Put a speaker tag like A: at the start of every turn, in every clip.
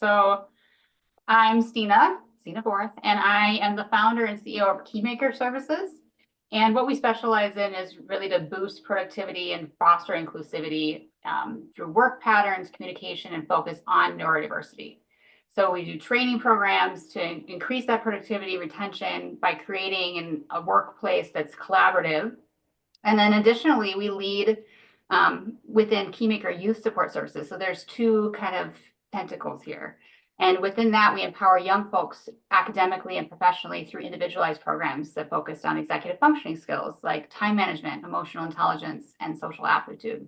A: So I'm Stina Forth, and I am the founder and CEO of Keymaker Services. And what we specialize in is really to boost productivity and foster inclusivity through work patterns, communication, and focus on neurodiversity. So we do training programs to increase that productivity retention by creating a workplace that's collaborative. And then additionally, we lead within Keymaker Youth Support Services. So there's two kind of tentacles here. And within that, we empower young folks academically and professionally through individualized programs that focus on executive functioning skills like time management, emotional intelligence, and social aptitude,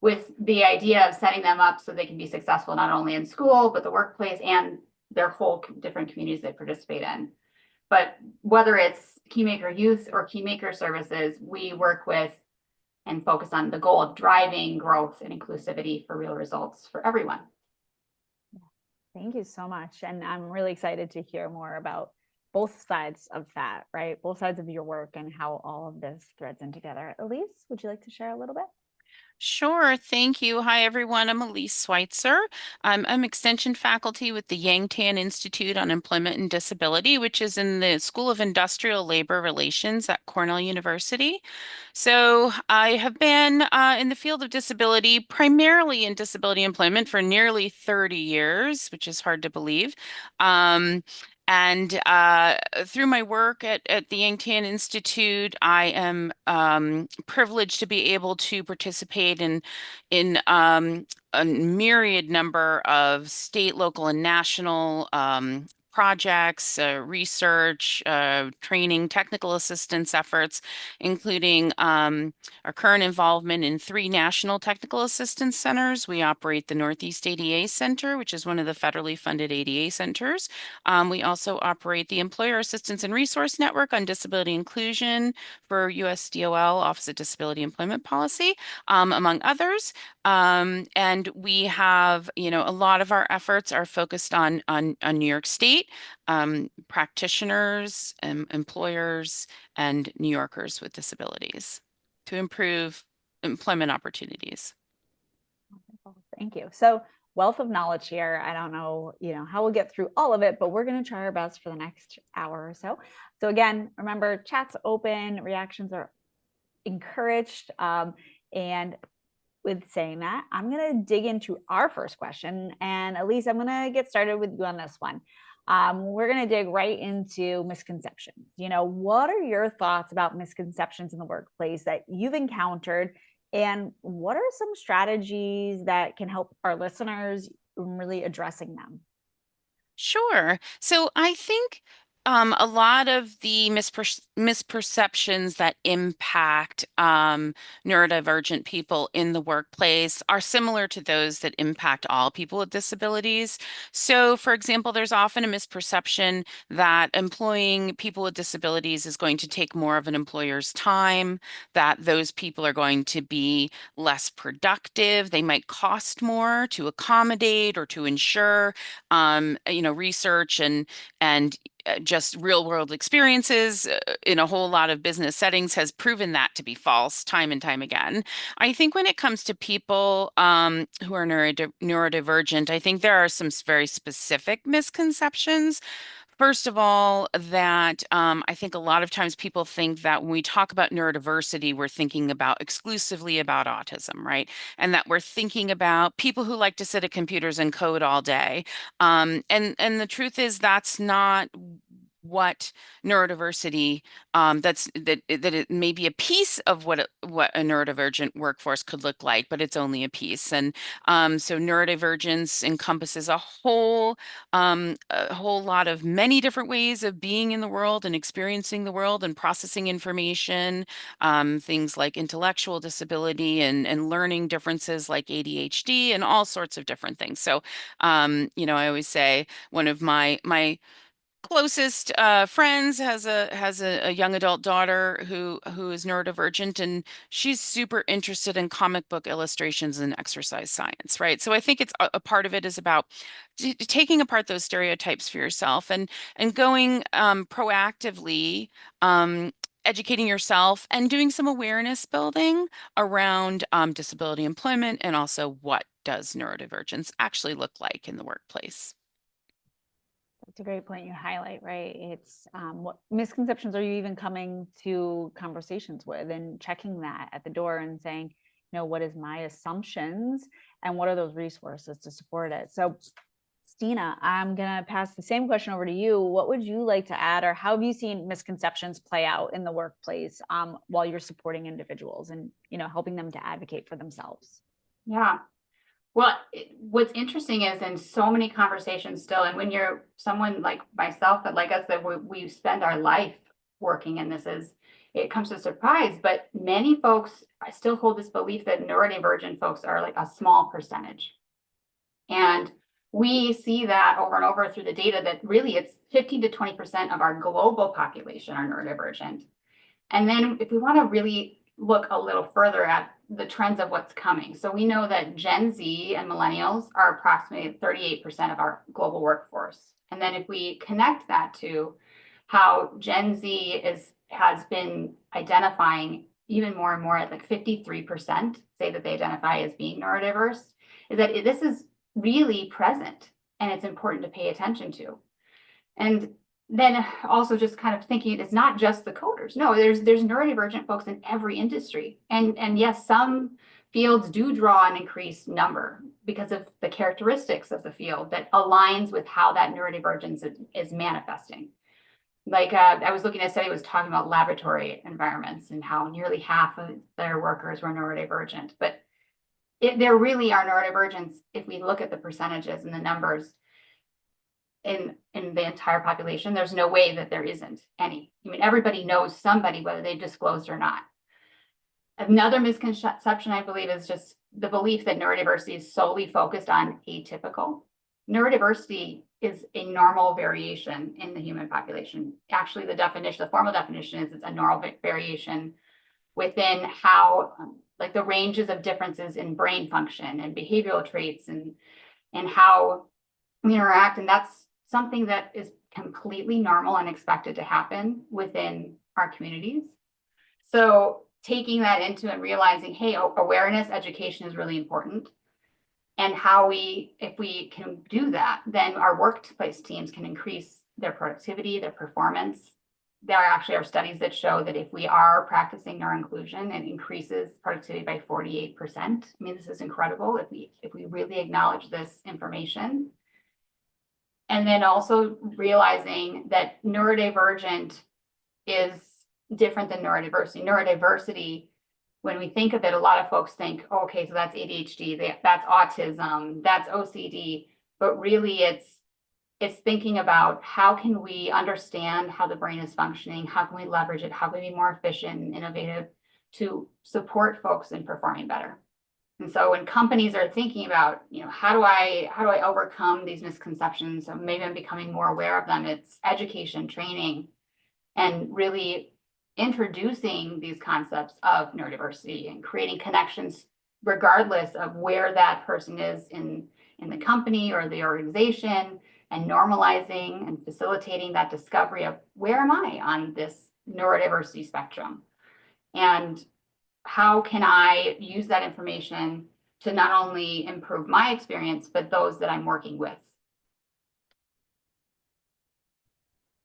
A: with the idea of setting them up so they can be successful not only in school, but the workplace and their whole different communities they participate in. But whether it's Keymaker Youth or Keymaker Services, we work with and focus on the goal of driving growth and inclusivity for real results for everyone.
B: Thank you so much. And I'm really excited to hear more about both sides of that, right? Both sides of your work and how all of this threads in together. Elise, would you like to share a little bit?
C: Sure, thank you. Hi, everyone. I'm Elise Schweitzer. I'm extension faculty with the Yang Tan Institute on Employment and Disability, which is in the School of Industrial Labor Relations at Cornell University. So I have been in the field of disability, primarily in disability employment for nearly 30 years, which is hard to believe. And through my work at the Yang Tan Institute, I am privileged to be able to participate in a myriad number of state, local, and national projects, research, training, technical assistance efforts, including our current involvement in 3 national technical assistance centers. We operate the Northeast ADA Center, which is one of the federally funded ADA centers. We also operate the Employer Assistance and Resource Network on Disability Inclusion for USDOL, Office of Disability Employment Policy, among others. And we have, a lot of our efforts are focused on New York State, practitioners, employers, and New Yorkers with disabilities to improve employment opportunities.
B: Wonderful. Thank you. So wealth of knowledge here. I don't know, how we'll get through all of it, but we're going to try our best for the next hour or so. So again, remember, chat's open, reactions are encouraged. And with saying that, I'm going to dig into our first question. And Elise, I'm going to get started with you on this one. We're going to dig right into misconceptions. What are your thoughts about misconceptions in the workplace that you've encountered? And what are some strategies that can help our listeners really addressing them?
C: Sure. So I think a lot of the misperceptions that impact neurodivergent people in the workplace are similar to those that impact all people with disabilities. So, for example, there's often a misperception that employing people with disabilities is going to take more of an employer's time, that those people are going to be less productive, they might cost more to accommodate or to ensure. Research and just real world experiences in a whole lot of business settings has proven that to be false time and time again. I think when it comes to people who are neurodivergent, I think there are some very specific misconceptions. First of all, that I think a lot of times people think that when we talk about neurodiversity, we're thinking about exclusively about autism, right? And that we're thinking about people who like to sit at computers and code all day. And the truth is that's not what neurodiversity that it may be a piece of what a neurodivergent workforce could look like, but it's only a piece. And so neurodivergence encompasses a whole lot of many different ways of being in the world and experiencing the world and processing information, things like intellectual disability and learning differences like ADHD and all sorts of different things. So, I always say one of my closest friends has a young adult daughter who is neurodivergent, and she's super interested in comic book illustrations and exercise science, right? So I think it's a part of it is about taking apart those stereotypes for yourself and going proactively. Educating yourself and doing some awareness building around disability employment and also what does neurodivergence actually look like in the workplace?
B: That's a great point you highlight, right? It's what misconceptions are you even coming to conversations with and checking that at the door and saying, what is my assumptions and what are those resources to support it? So, Stina, I'm going to pass the same question over to you. What would you like to add, or how have you seen misconceptions play out in the workplace while you're supporting individuals and, helping them to advocate for themselves?
A: Yeah. Well, what's interesting is in so many conversations still, and when you're someone like myself, but like us, that we spend our life working in this, it comes to surprise, but many folks still hold this belief that neurodivergent folks are like a small percentage. And we see that over and over through the data that really it's 15 to 20% of our global population are neurodivergent. And then if we want to really look a little further at the trends of what's coming. So we know that Gen Z and millennials are approximately 38% of our global workforce. And then if we connect that to how Gen Z has been identifying even more and more, at like 53% say that they identify as being neurodiverse, is that this is really present and it's important to pay attention to. And then also just kind of thinking it's not just the coders. No, there's neurodivergent folks in every industry. And yes, some fields do draw an increased number because of the characteristics of the field that aligns with how that neurodivergence is manifesting. Like I was looking at a study that was talking about laboratory environments and how nearly half of their workers were neurodivergent. But there really are neurodivergence if we look at the percentages and the numbers in the entire population. There's no way that there isn't any. I mean, everybody knows somebody, whether they've disclosed or not. Another misconception, I believe, is just the belief that neurodiversity is solely focused on atypical. Neurodiversity is a normal variation in the human population. Actually, the formal definition is it's a normal variation within how, like the ranges of differences in brain function and behavioral traits and how we interact. And that's something that is completely normal and expected to happen within our communities. So taking that into and realizing, hey, awareness, education is really important. And if we can do that, then our workplace teams can increase their productivity, their performance. There actually are studies that show that if we are practicing neuroinclusion, it increases productivity by 48%. I mean, this is incredible if we really acknowledge this information. And then also realizing that neurodivergent is different than neurodiversity. Neurodiversity, when we think of it, a lot of folks think, oh, okay, so that's ADHD, that's autism, that's OCD, but really it's thinking about how can we understand how the brain is functioning, how can we leverage it, how can we be more efficient and innovative to support folks in performing better. And so when companies are thinking about, how do I overcome these misconceptions? So maybe I'm becoming more aware of them. It's education, training, and really introducing these concepts of neurodiversity and creating connections regardless of where that person is in the company or the organization, and normalizing and facilitating that discovery of where am I on this neurodiversity spectrum? And how can I use that information to not only improve my experience, but those that I'm working with?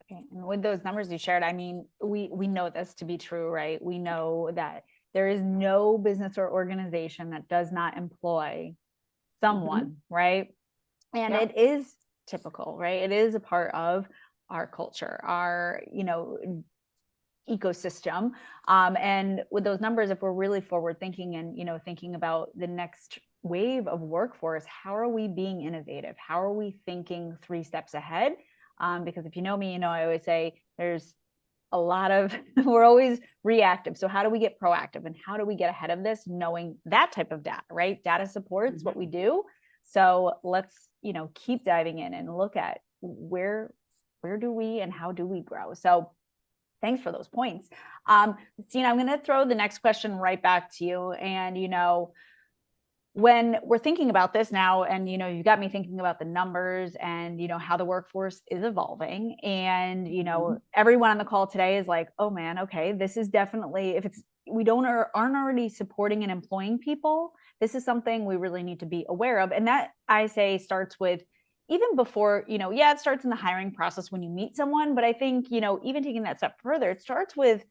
B: Okay. And with those numbers you shared, I mean, we know this to be true, right? We know that there is no business or organization that does not employ someone, right? And it is typical, right? It is a part of our culture, our, ecosystem. And with those numbers, if we're really forward thinking and, thinking about the next wave of workforce, how are we being innovative? How are we thinking 3 steps ahead? Because if you know me, I always say there's a lot of, we're always reactive. So how do we get proactive and how do we get ahead of this, knowing that type of data, right? Data supports what we do. So let's, keep diving in and look at where do we and how do we grow? So thanks for those points. Stina, I'm going to throw the next question right back to you. And, when we're thinking about this now, and, you got me thinking about the numbers and, how the workforce is evolving. And, everyone on the call today is like, oh man, okay, this is definitely, if it's we don't or aren't already supporting and employing people, this is something we really need to be aware of. And that, I say, starts with even before, yeah, it starts in the hiring process when you meet someone, but I think, even taking that step further, it starts with,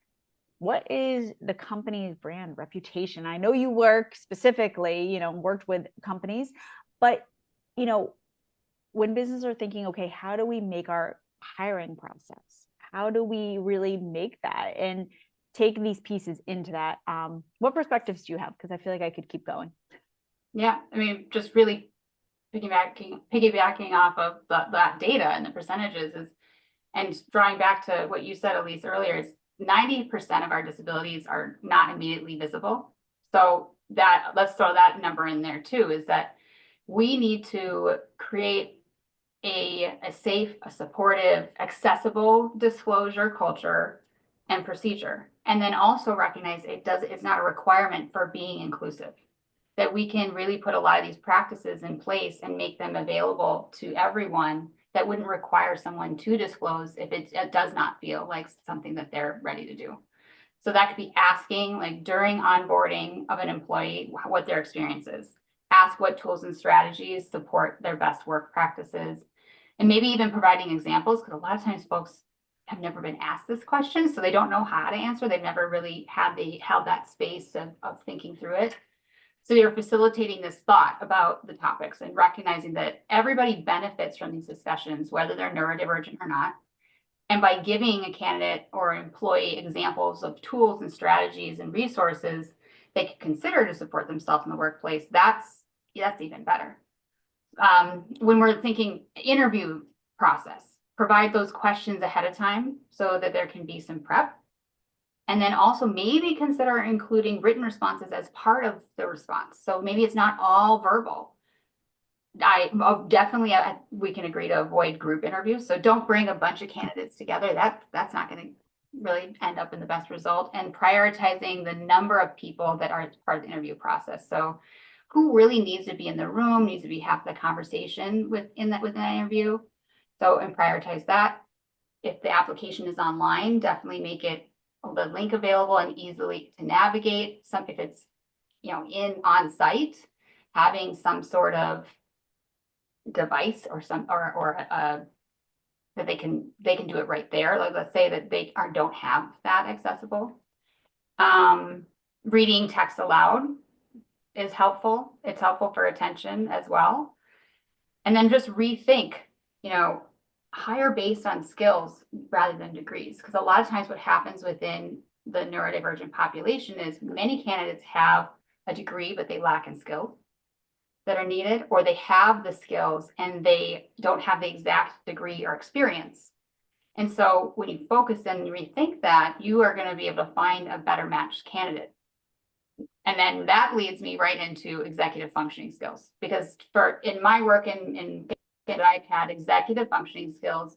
B: what is the company's brand reputation? I know you work specifically, worked with companies, but, when businesses are thinking, okay, how do we make our hiring process? How do we really make that and take these pieces into that? What perspectives do you have? Because I feel like I could keep going.
A: Yeah, I mean, just really piggybacking off of that data and the percentages and drawing back to what you said, Elise, earlier, is 90% of our disabilities are not immediately visible. So that, let's throw that number in there too, is that we need to create a safe, a supportive, accessible disclosure culture and procedure. And then also recognize it's not a requirement for being inclusive, that we can really put a lot of these practices in place and make them available to everyone that wouldn't require someone to disclose if it does not feel like something that they're ready to do. So that could be asking, like during onboarding of an employee, what their experience is. Ask what tools and strategies support their best work practices. And maybe even providing examples, because a lot of times folks have never been asked this question, so they don't know how to answer. They've never really held that space of thinking through it. So you're facilitating this thought about the topics and recognizing that everybody benefits from these discussions, whether they're neurodivergent or not. And by giving a candidate or employee examples of tools and strategies and resources they could consider to support themselves in the workplace, that's even better. When we're thinking interview process, provide those questions ahead of time so that there can be some prep. And then also maybe consider including written responses as part of the response. So maybe it's not all verbal. We can agree to avoid group interviews. So don't bring a bunch of candidates together. That's not going to really end up in the best result. And prioritizing the number of people that are part of the interview process. So who really needs to be in the room, needs to be half the conversation within that interview. So, and prioritize that. If the application is online, definitely make it the link available and easily to navigate. If it's in on site, having some sort of device or that they can do it right there. Like, let's say that they don't have that accessible. Reading text aloud is helpful. It's helpful for attention as well. And then just rethink, hire based on skills rather than degrees. Because a lot of times what happens within the neurodivergent population is many candidates have a degree, but they lack in skills that are needed, or they have the skills and they don't have the exact degree or experience. And so when you focus and rethink that, you are going to be able to find a better matched candidate. And then that leads me right into executive functioning skills, because in my work in that I've had, executive functioning skills,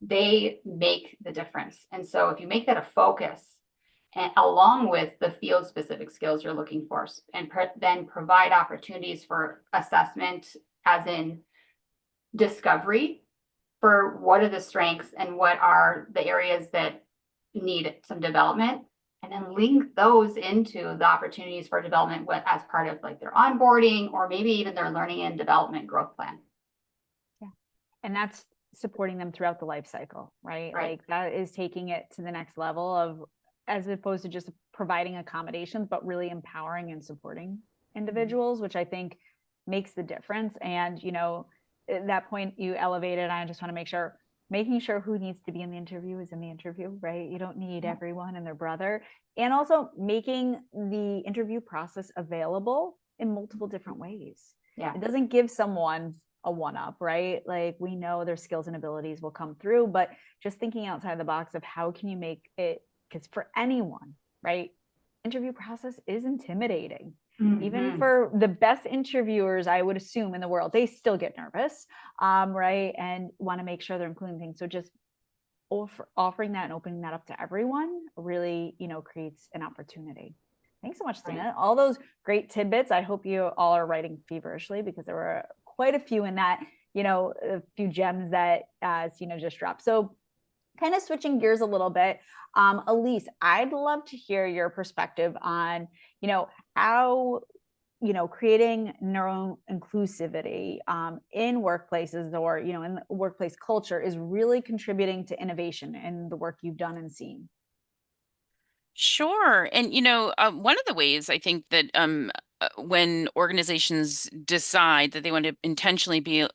A: they make the difference. And so if you make that a focus, and along with the field specific skills you're looking for, and then provide opportunities for assessment, as in discovery, for what are the strengths and what are the areas that need some development, and then link those into the opportunities for development as part of like their onboarding or maybe even their learning and development growth plan.
B: Yeah. And that's supporting them throughout the life cycle, right? Like that is taking it to the next level of, as opposed to just providing accommodations, but really empowering and supporting individuals, which I think makes the difference. And, at that point you elevated, I just want to making sure who needs to be in the interview is in the interview, right? You don't need everyone and their brother. And also making the interview process available in multiple different ways.
A: Yeah.
B: It doesn't give someone a one-up, right? Like, we know their skills and abilities will come through, but just thinking outside the box of how can you make it, because for anyone, right, interview process is intimidating. Even for the best interviewers, I would assume, in the world, they still get nervous, right? And want to make sure they're including things. So just offering that and opening that up to everyone really, creates an opportunity. Thanks so much, Stina. Right. All those great tidbits. I hope you all are writing feverishly, because there were quite a few in that, a few gems that Stina just dropped. So kind of switching gears a little bit, Elise, I'd love to hear your perspective on, how creating neuro inclusivity in workplaces, or in the workplace culture, is really contributing to innovation in the work you've done and seen.
C: Sure. And, one of the ways I think that when organizations decide that they want to intentionally be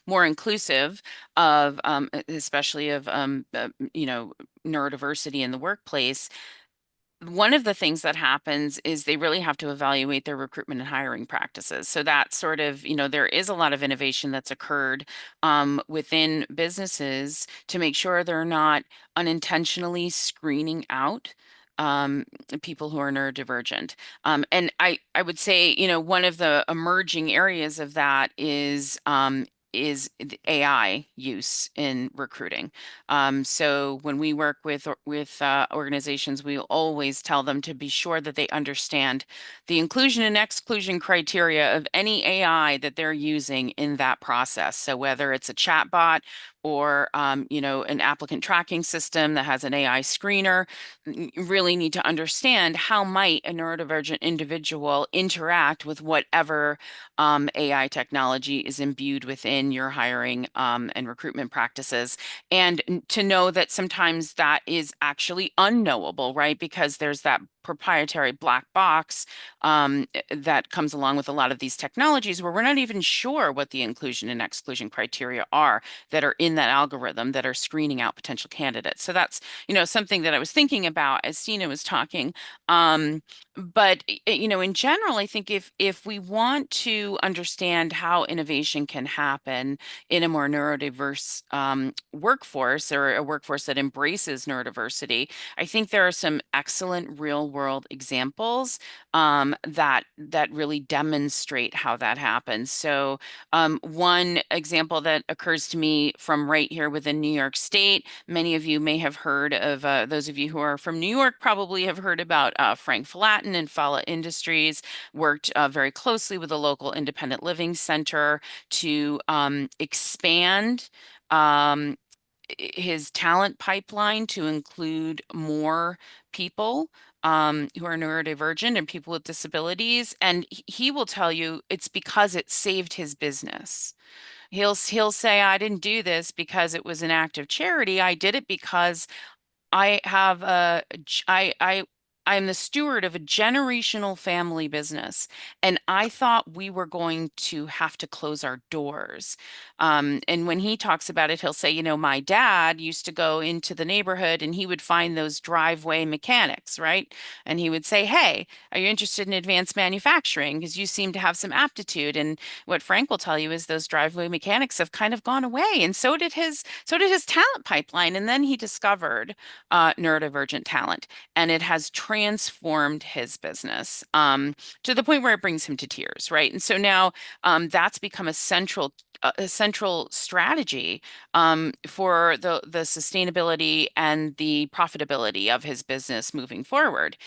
C: more inclusive of, especially of, neurodiversity in the workplace, one of the things that happens is they really have to evaluate their recruitment and hiring practices. So that sort of, there is a lot of innovation that's occurred within businesses to make sure they're not unintentionally screening out um, people who are neurodivergent. And I would say, one of the emerging areas of that is the AI use in recruiting. So when we work with organizations, we always tell them to be sure that they understand the inclusion and exclusion criteria of any AI that they're using in that process. So whether it's a chatbot or an applicant tracking system that has an AI screener, you really need to understand how might a neurodivergent individual interact with whatever AI technology is imbued within your hiring and recruitment practices. And to know that sometimes that is actually unknowable, right? Because there's that proprietary black box that comes along with a lot of these technologies where we're not even sure what the inclusion and exclusion criteria are that are in that algorithm that are screening out potential candidates. So that's, something that I was thinking about as Stina was talking. But in general, I think if we want to understand how innovation can happen in a more neurodiverse workforce, or a workforce that embraces neurodiversity, I think there are some excellent real world examples that really demonstrate how that happens. So one example that occurs to me from right here within New York State, many of you may have heard of, those of you who are from New York probably have heard about Frank Flatten and Fala Industries, worked very closely with a local independent living center to expand his talent pipeline to include more people who are neurodivergent and people with disabilities. And he will tell you it's because it saved his business. He'll say, I didn't do this because it was an act of charity. I did it because I have a, g- I'm the steward of a generational family business, and I thought we were going to have to close our doors. And when he talks about it, he'll say, my dad used to go into the neighborhood and he would find those driveway mechanics, right? And he would say, hey, are you interested in advanced manufacturing? Because you seem to have some aptitude. And what Frank will tell you is those driveway mechanics have kind of gone away, and so did his talent pipeline. And then he discovered neurodivergent talent, and it has transformed his business to the point where it brings him to tears, right? And so now that's become a central strategy for the sustainability and the profitability of his business moving forward.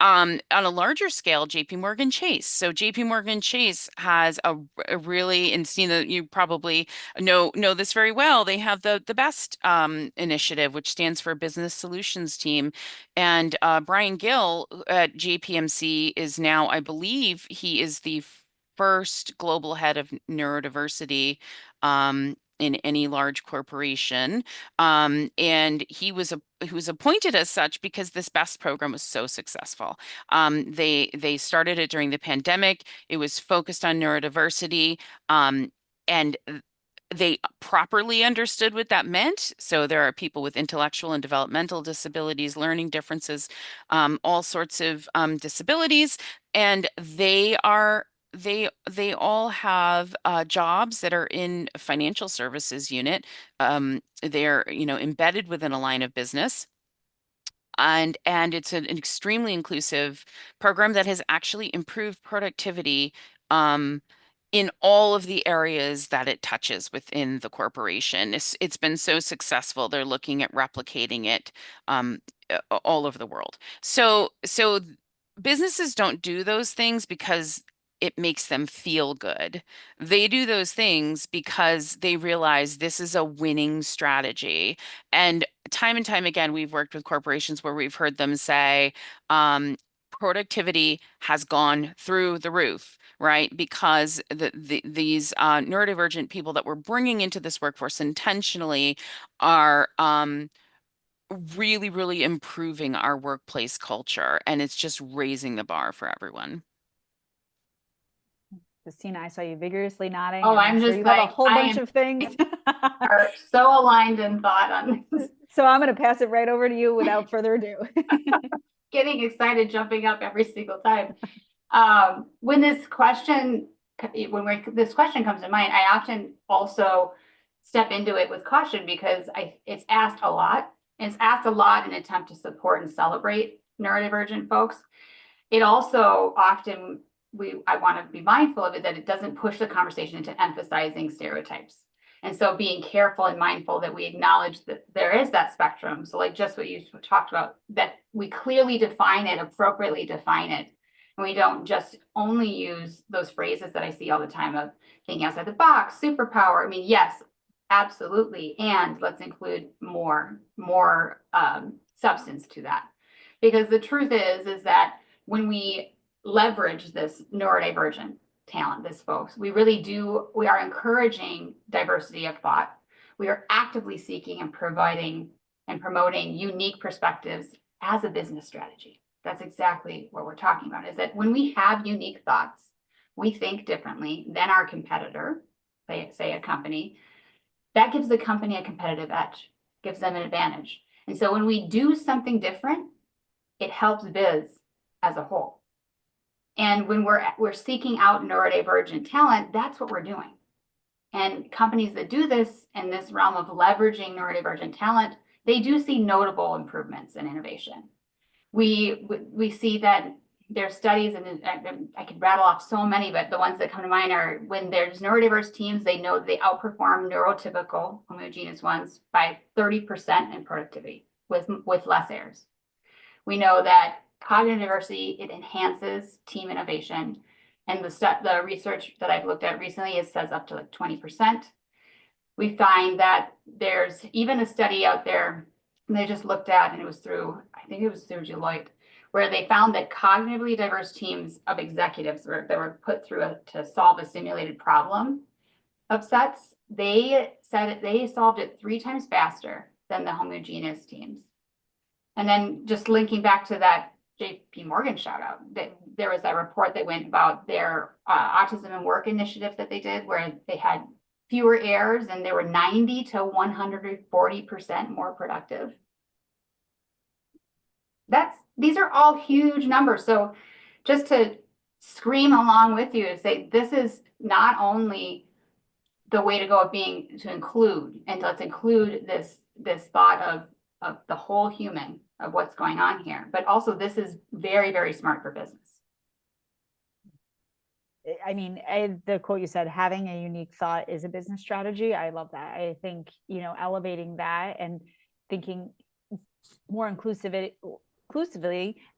C: On a larger scale, JP Morgan Chase. So JP Morgan Chase has a really, and Stina, you probably know this very well. They have the best initiative, which stands for Business Solutions Team. And Brian Gill at JPMC is now, I believe, he is the first global head of neurodiversity in any large corporation. And he was appointed as such because this BEST program was so successful. They started it during the pandemic. It was focused on neurodiversity, and they properly understood what that meant. So there are people with intellectual and developmental disabilities, learning differences, all sorts of disabilities, and they all have jobs that are in a financial services unit. They're embedded within a line of business, and it's an extremely inclusive program that has actually improved productivity um, in all of the areas that it touches within the corporation. It's been so successful. They're looking at replicating it all over the world. So businesses don't do those things because it makes them feel good. They do those things because they realize this is a winning strategy. And time again, we've worked with corporations where we've heard them say, productivity has gone through the roof, right? Because these neurodivergent people that we're bringing into this workforce intentionally are really, really improving our workplace culture. And it's just raising the bar for everyone.
B: Christina, I saw you vigorously nodding.
A: Oh,
B: and
A: I'm
B: sure
A: just
B: you have a
A: like,
B: whole
A: I
B: bunch
A: am
B: of things.
A: are so aligned in thought on this.
B: So I'm going to pass it right over to you without further ado.
A: Getting excited, jumping up every single time. When this question comes to mind, I often also step into it with caution because it's asked a lot. And it's asked a lot in an attempt to support and celebrate neurodivergent folks. It also often I want to be mindful of it, that it doesn't push the conversation into emphasizing stereotypes. And so being careful and mindful that we acknowledge that there is that spectrum. So like just what you talked about, that we clearly define it, appropriately define it. And we don't just only use those phrases that I see all the time of thinking outside the box, superpower. I mean, yes, absolutely. And let's include more substance to that. Because the truth is that when we leverage this neurodivergent talent, this folks, we are encouraging diversity of thought. We are actively seeking and providing and promoting unique perspectives as a business strategy. That's exactly what we're talking about, is that when we have unique thoughts, we think differently than our competitor, say a company, that gives the company a competitive edge, gives them an advantage. And so when we do something different, it helps biz as a whole. And when we're seeking out neurodivergent talent, that's what we're doing. And companies that do this in this realm of leveraging neurodivergent talent, they do see notable improvements in innovation. We see that there's studies, and I could rattle off so many, but the ones that come to mind are when there's neurodiverse teams, they know they outperform neurotypical homogeneous ones by 30% in productivity with less errors. We know that cognitive diversity, it enhances team innovation. And the research that I've looked at recently, it says up to like 20%. We find that there's even a study out there they just looked at, and I think it was through Deloitte, where they found that cognitively diverse teams of executives that were put through to solve a simulated problem of sets, they said they solved it 3 times faster than the homogeneous teams. And then just linking back to that JP Morgan shout out, that there was that report that went about their autism and work initiative that they did, where they had fewer errors and they were 90 to 140% more productive. These are all huge numbers. So just to scream along with you and say, this is not only the way to go of being to include, and let's include this thought of the whole human, of what's going on here, but also this is very, very smart for business.
B: I mean, the quote you said, having a unique thought is a business strategy. I love that. I think, elevating that and thinking more inclusively,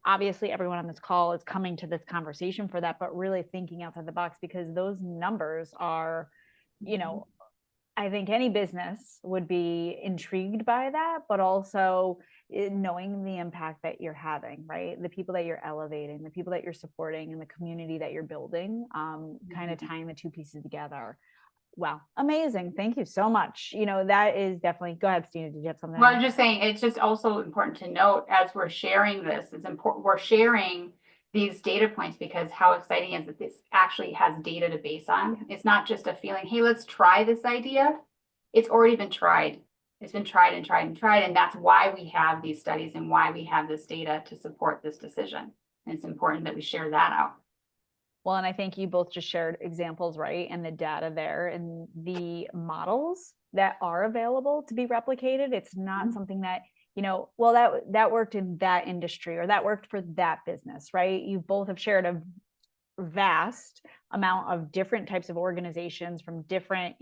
B: obviously everyone on this call is coming to this conversation for that, but really thinking outside the box, because those numbers are, I think any business would be intrigued by that, but also knowing the impact that you're having, right? The people that you're elevating, the people that you're supporting, and the community that you're building, kind of tying the two pieces together. Wow, amazing. Thank you so much. That is definitely, go ahead, Stina, did you have something?
A: Well, I'm just saying, it's just also important to note as we're sharing this, it's important, we're sharing these data points because how exciting is that this actually has data to base on. It's not just a feeling, hey, let's try this idea. It's already been tried. It's been tried and tried and tried. And that's why we have these studies and why we have this data to support this decision. And it's important that we share that out.
B: Well, and I think you both just shared examples, right? And the data there and the models that are available to be replicated. It's not something that, well, that worked in that industry or that worked for that business, right? You both have shared a vast amount of different types of organizations from different,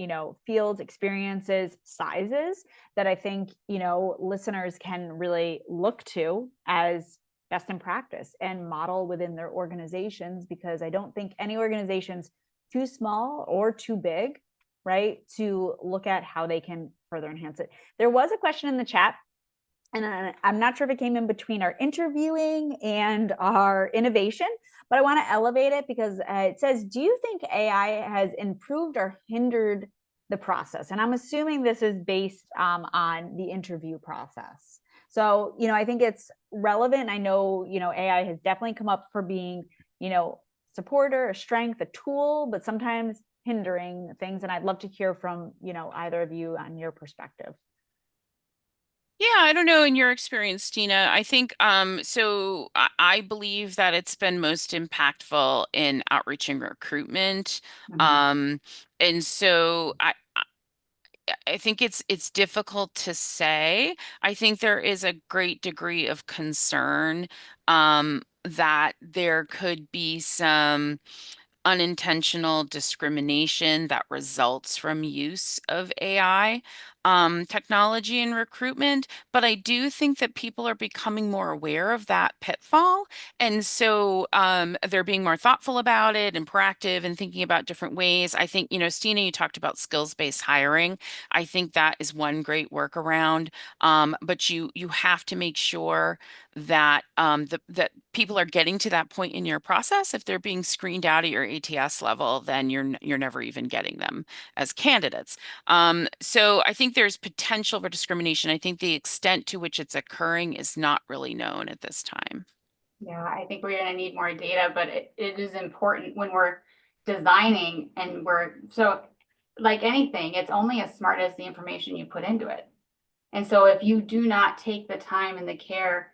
B: fields, experiences, sizes that I think, listeners can really look to as best in practice and model within their organizations, because I don't think any organization's too small or too big, right, to look at how they can further enhance it. There was a question in the chat, and I'm not sure if it came in between our interviewing and our innovation, but I want to elevate it because it says, do you think AI has improved or hindered the process? And I'm assuming this is based on the interview process. So, I think it's relevant. I know, AI has definitely come up for being, supporter, a strength, a tool, but sometimes hindering things. And I'd love to hear from, either of you on your perspective.
C: Yeah, I don't know in your experience, Tina. I think so I believe that it's been most impactful in outreach and recruitment. Um, and so I think it's difficult to say. I think there is a great degree of concern that there could be some unintentional discrimination that results from use of AI technology in recruitment. But I do think that people are becoming more aware of that pitfall. And so they're being more thoughtful about it and proactive and thinking about different ways. I think, Stina, you talked about skills-based hiring. I think that is one great workaround. But you have to make sure that that people are getting to that point in your process. If they're being screened out at your ATS level, then you're never even getting them as candidates. So I think there's potential for discrimination. I think the extent to which it's occurring is not really known at this time.
A: Yeah, I think we're going to need more data, but it is important when we're designing, and so like anything, it's only as smart as the information you put into it. And so if you do not take the time and the care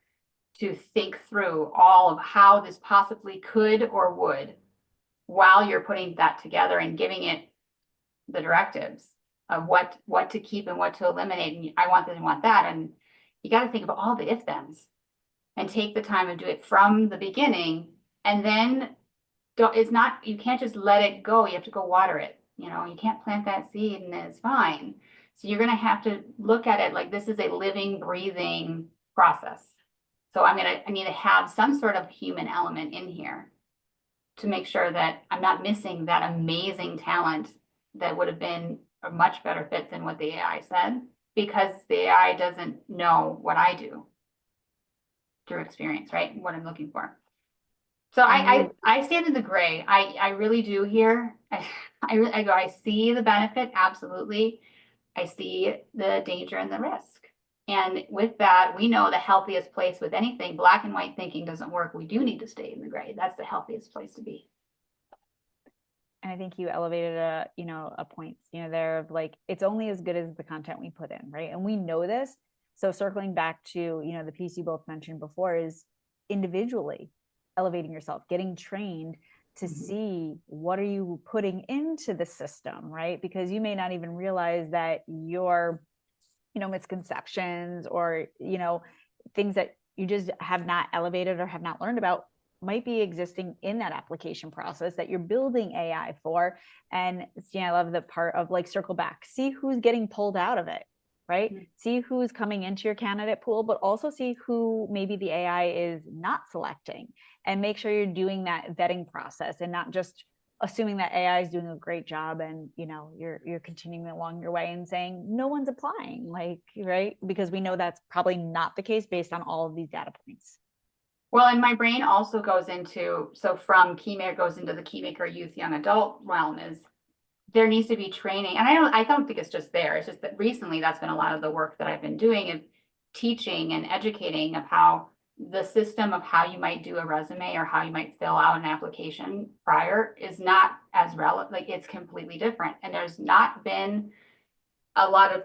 A: to think through all of how this possibly could or would, while you're putting that together and giving it the directives of what to keep and what to eliminate, and I want this and want that, and you got to think of all the if-thens and take the time and do it from the beginning. And then you can't just let it go. You have to go water it. You can't plant that seed and it's fine. So you're going to have to look at it like this is a living, breathing process. So I need to have some sort of human element in here to make sure that I'm not missing that amazing talent that would have been a much better fit than what the AI said, because the AI doesn't know what I do through experience, right? What I'm looking for. So I stand in the gray. I really do here. I see the benefit, absolutely. I see the danger and the risk. And with that, we know the healthiest place with anything, black and white thinking doesn't work. We do need to stay in the gray. That's the healthiest place to be.
B: And I think you elevated a point, there of like, it's only as good as the content we put in, right? And we know this. So circling back to, the piece you both mentioned before is individually elevating yourself, getting trained to see what are you putting into the system, right? Because you may not even realize that your, misconceptions or, things that you just have not elevated or have not learned about might be existing in that application process that you're building AI for. And I love the part of like circle back, see who's getting pulled out of it, right? See who's coming into your candidate pool, but also see who maybe the AI is not selecting, and make sure you're doing that vetting process and not just assuming that AI is doing a great job and you're continuing along your way and saying no one's applying, like, right? Because we know that's probably not the case based on all of these data points.
A: Well, and my brain also goes into, so from Keymaker goes into the Keymaker youth, young adult realm, is there needs to be training. And I don't think it's just there. It's just that recently that's been a lot of the work that I've been doing, of teaching and educating of how the system of how you might do a resume or how you might fill out an application prior is not as relevant. Like, it's completely different. And there's not been a lot of,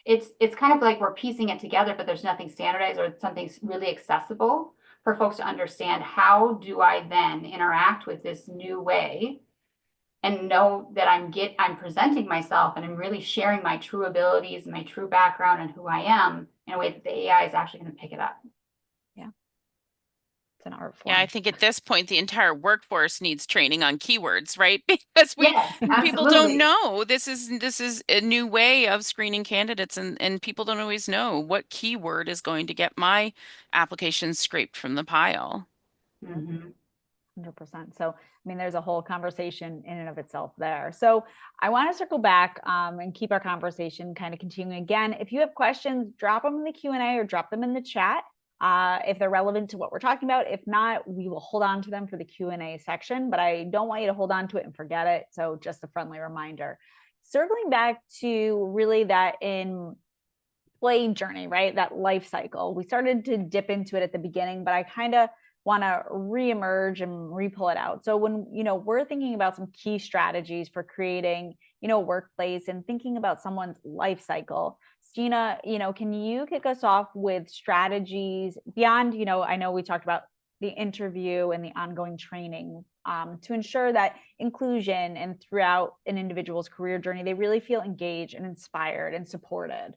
A: it's kind of like we're piecing it together, but there's nothing standardized or something really accessible for folks to understand. How do I then interact with this new way and know that I'm presenting myself and I'm really sharing my true abilities and my true background and who I am in a way that the AI is actually going to pick it up.
B: Yeah. It's an art
C: Yeah, I
B: form.
C: think at this point, the entire workforce needs training on keywords, right? Because
A: Yes,
C: people don't
A: absolutely.
C: know. This is a new way of screening candidates, and people don't always know what keyword is going to get my application scraped from the pile.
A: Mhm.
B: 100%. So, I mean, there's a whole conversation in and of itself there. So, I want to circle back and keep our conversation kind of continuing. Again, if you have questions, drop them in the Q&A or drop them in the chat if they're relevant to what we're talking about. If not, we will hold on to them for the Q&A section, but I don't want you to hold on to it and forget it. So, just a friendly reminder. Circling back to really that in play journey, right? That life cycle. We started to dip into it at the beginning, but I kind of want to reemerge and re-pull it out. So when, we're thinking about some key strategies for creating, workplace and thinking about someone's life cycle, Stina, can you kick us off with strategies beyond, I know we talked about the interview and the ongoing training to ensure that inclusion and throughout an individual's career journey, they really feel engaged and inspired and supported.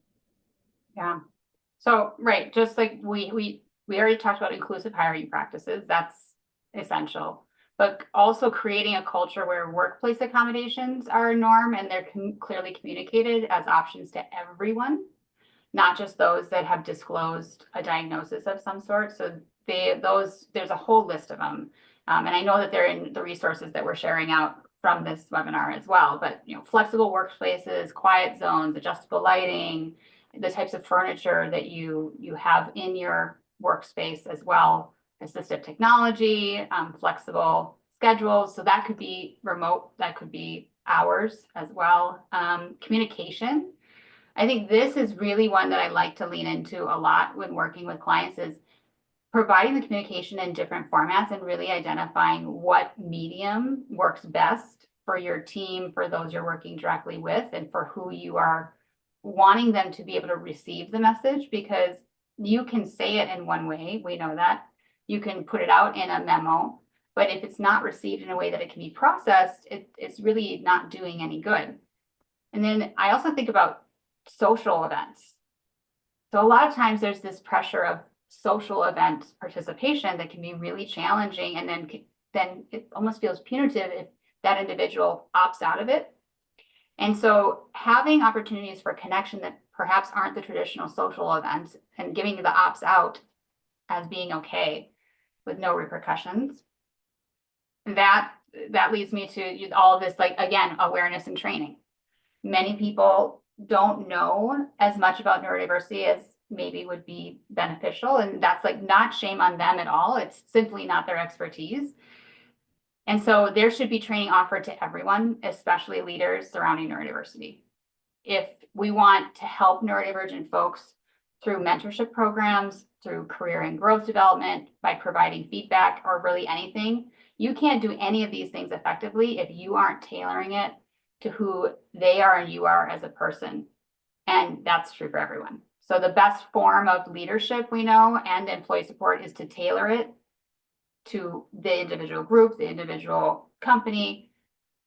A: Yeah. So, right, just like we already talked about inclusive hiring practices, that's essential. But also creating a culture where workplace accommodations are a norm and they're clearly communicated as options to everyone, not just those that have disclosed a diagnosis of some sort. So there's a whole list of them. And I know that they're in the resources that we're sharing out from this webinar as well. But flexible workspaces, quiet zones, adjustable lighting, the types of furniture that you have in your workspace as well, assistive technology, flexible schedules. So that could be remote, that could be hours as well. Communication. I think this is really one that I like to lean into a lot when working with clients is providing the communication in different formats and really identifying what medium works best for your team, for those you're working directly with, and for who you are wanting them to be able to receive the message, because you can say it in one way. We know that. You can put it out in a memo, but if it's not received in a way that it can be processed, it's really not doing any good. And then I also think about social events. So a lot of times there's this pressure of social event participation that can be really challenging, and then it almost feels punitive if that individual opts out of it. And so having opportunities for connection that perhaps aren't the traditional social events and giving the opts out as being okay with no repercussions, that leads me to all of this, like, again, awareness and training. Many people don't know as much about neurodiversity as maybe would be beneficial. And that's like not shame on them at all. It's simply not their expertise. And so there should be training offered to everyone, especially leaders surrounding neurodiversity. If we want to help neurodivergent folks through mentorship programs, through career and growth development, by providing feedback or really anything, you can't do any of these things effectively if you aren't tailoring it to who they are and you are as a person. And that's true for everyone. So the best form of leadership we know and employee support is to tailor it to the individual group, the individual company,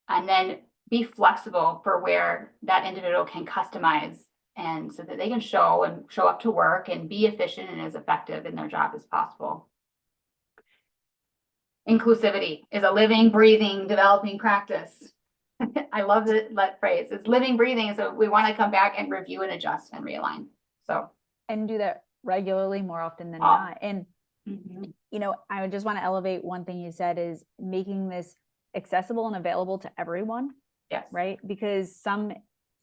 A: and then be flexible for where that individual can customize, and so that they can show up to work and be efficient and as effective in their job as possible. Inclusivity is a living, breathing, developing practice. I love that phrase. It's living, breathing. So we want to come back and review and adjust and realign. So,
B: and do that regularly, more often than not. And,
A: mhm.
B: I would just want to elevate one thing you said is making this accessible and available to everyone.
A: Yes.
B: Right. Because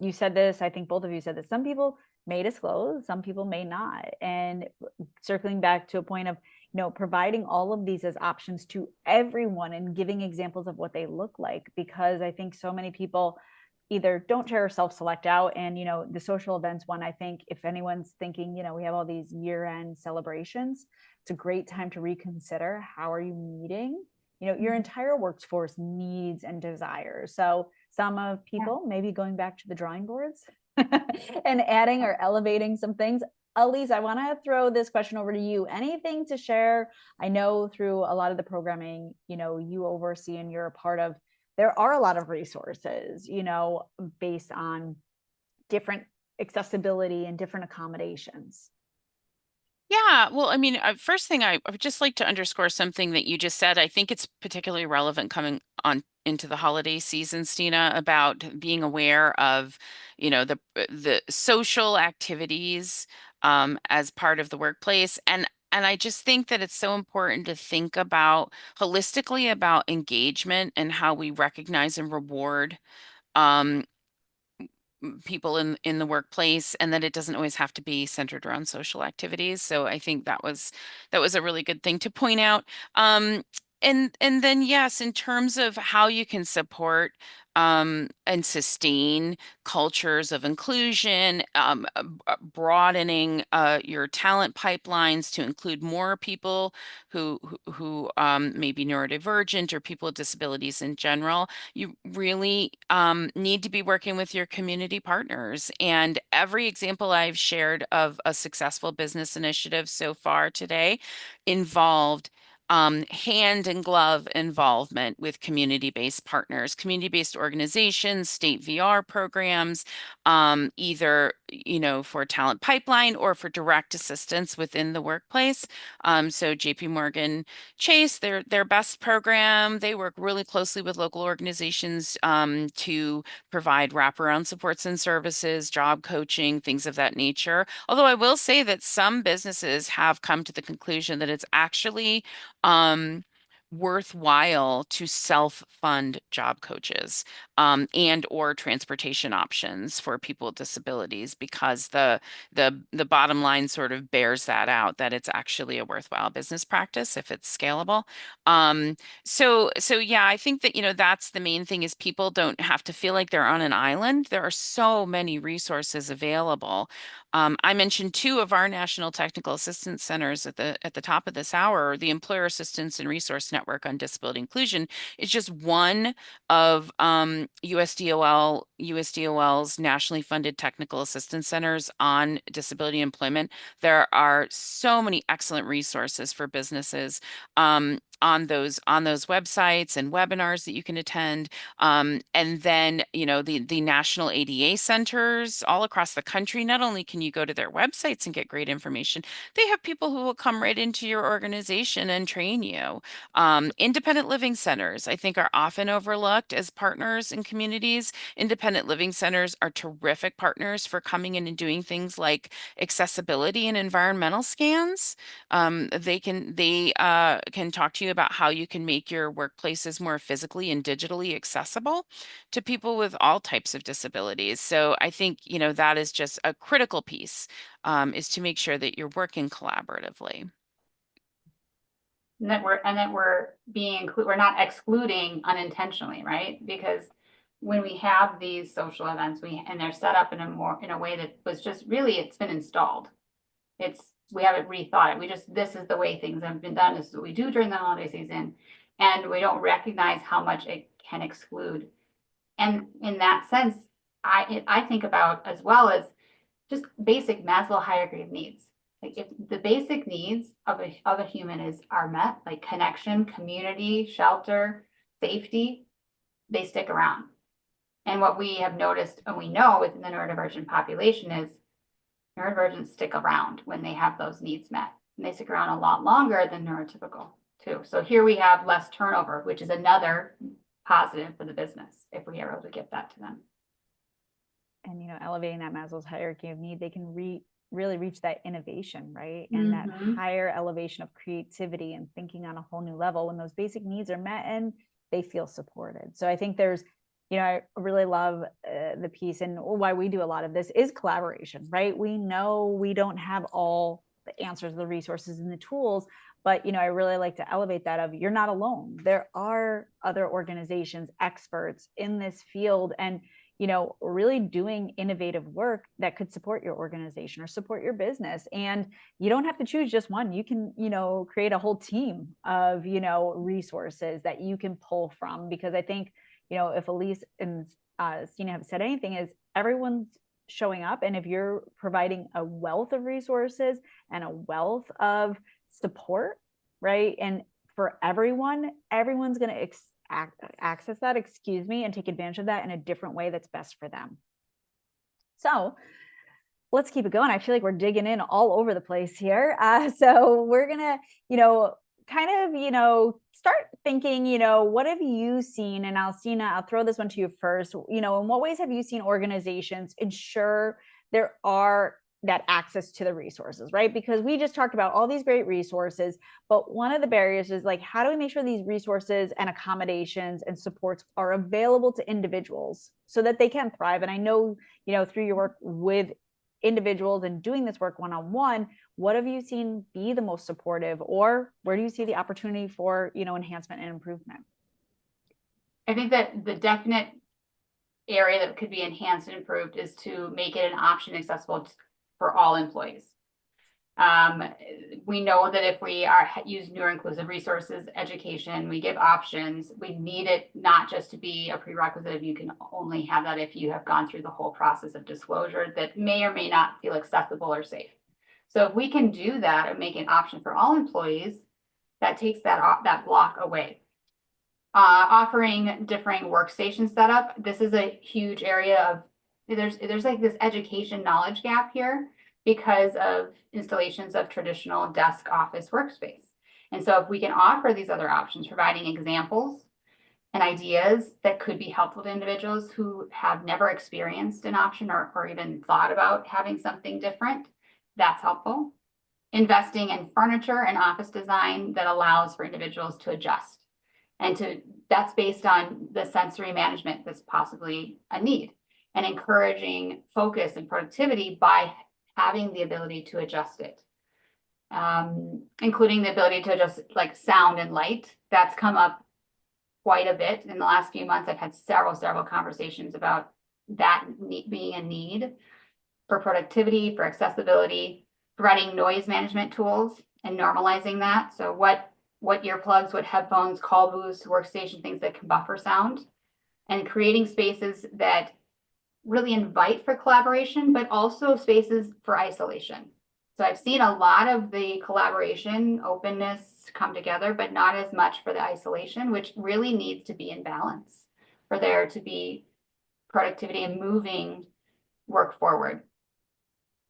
B: you said this, I think both of you said this, some people may disclose, some people may not. And circling back to a point of, providing all of these as options to everyone and giving examples of what they look like, because I think so many people either don't share or self-select out. And, the social events one, I think if anyone's thinking, we have all these year-end celebrations, it's a great time to reconsider, how are you meeting, your entire workforce needs and desires. So some of people maybe going back to the drawing boards and adding or elevating some things. Elise, I want to throw this question over to you. Anything to share? I know through a lot of the programming, you oversee and you're a part of, there are a lot of resources, based on different accessibility and different accommodations.
C: Yeah, well, I mean, first thing I would just like to underscore something that you just said. I think it's particularly relevant coming on into the holiday season, Stina, about being aware of, the social activities as part of the workplace. And I just think that it's so important to think about holistically about engagement and how we recognize and reward um, people in the workplace, and that it doesn't always have to be centered around social activities. So I think that was a really good thing to point out. And then yes, in terms of how you can support and sustain cultures of inclusion, broadening your talent pipelines to include more people who may be neurodivergent or people with disabilities in general. You really need to be working with your community partners. And every example I've shared of a successful business initiative so far today involved hand and glove involvement with community-based partners, community-based organizations, state VR programs, either, for talent pipeline or for direct assistance within the workplace. So JP Morgan Chase, their best program, they work really closely with local organizations to provide wraparound supports and services, job coaching, things of that nature. Although I will say that some businesses have come to the conclusion that it's actually worthwhile to self-fund job coaches and or transportation options for people with disabilities, because the bottom line sort of bears that out, that it's actually a worthwhile business practice if it's scalable. So yeah, I think that, that's the main thing, is people don't have to feel like they're on an island. There are so many resources available. I mentioned two of our national technical assistance centers at the top of this hour. The Employer Assistance and Resource Network on Disability Inclusion is just one of USDOL's nationally funded technical assistance centers on disability employment. There are so many excellent resources for businesses on those websites and webinars that you can attend. And then, the national ADA centers all across the country. Not only can you go to their websites and get great information, they have people who will come right into your organization and train you. Independent living centers, I think, are often overlooked as partners in communities. Independent living centers are terrific partners for coming in and doing things like accessibility and environmental scans. They can talk to you about how you can make your workplaces more physically and digitally accessible to people with all types of disabilities. So I think, that is just a critical piece, is to make sure that you're working collaboratively.
A: We're not excluding unintentionally, right? Because when we have these social events, and they're set up in a way that was just really, it's been installed. We haven't rethought it. This is the way things have been done. This is what we do during the holiday season. And we don't recognize how much it can exclude. And in that sense, I think about, as well as just basic Maslow hierarchy of needs. Like, if the basic needs of a human are met, like connection, community, shelter, safety, they stick around. And what we have noticed, and we know within the neurodivergent population, is neurodivergents stick around when they have those needs met. And they stick around a lot longer than neurotypical too. So here we have less turnover, which is another positive for the business if we are able to get that to them.
B: And, elevating that Maslow's hierarchy of need, they can really reach that innovation, right? And that higher elevation of creativity and thinking on a whole new level when those basic needs are met and they feel supported. So I think there's, I really love the piece, and why we do a lot of this is collaboration, right? We know we don't have all the answers, the resources, and the tools, but, I really like to elevate that of, you're not alone. There are other organizations, experts in this field, and really doing innovative work that could support your organization or support your business. And you don't have to choose just one. You can, create a whole team of, resources that you can pull from, because I think, if Elise and Stina have said anything, is everyone's showing up. And if you're providing a wealth of resources and a wealth of support, right? And for everyone's going to access that, and take advantage of that in a different way that's best for them. So let's keep it going. I feel like we're digging in all over the place here. So we're gonna, kind of, start thinking, what have you seen? And Alcina, I'll throw this one to you first. In what ways have you seen organizations ensure there are that access to the resources, right? Because we just talked about all these great resources, but one of the barriers is like, how do we make sure these resources and accommodations and supports are available to individuals so that they can thrive? And I know, through your work with individuals and doing this work one-on-one, what have you seen be the most supportive, or where do you see the opportunity for, enhancement and improvement?
A: I think that the definite area that could be enhanced and improved is to make it an option accessible for all employees. We know that if we use new inclusive resources, education, we give options, we need it not just to be a prerequisite. You can only have that if you have gone through the whole process of disclosure that may or may not feel accessible or safe. So if we can do that and make an option for all employees, that takes that block away. Offering differing workstation setup. This is a huge area of, there's like this education knowledge gap here because of installations of traditional desk office workspace. And so if we can offer these other options, providing examples and ideas that could be helpful to individuals who have never experienced an option or even thought about having something different, that's helpful. Investing in furniture and office design that allows for individuals to adjust. And that's based on the sensory management that's possibly a need, and encouraging focus and productivity by having the ability to adjust it. Including the ability to adjust like sound and light. That's come up quite a bit in the last few months. I've had several conversations about that being a need for productivity, for accessibility, providing noise management tools and normalizing that. So what earplugs, what headphones, call booths, workstation, things that can buffer sound, and creating spaces that really invite for collaboration, but also spaces for isolation. So I've seen a lot of the collaboration, openness come together, but not as much for the isolation, which really needs to be in balance for there to be productivity and moving work forward.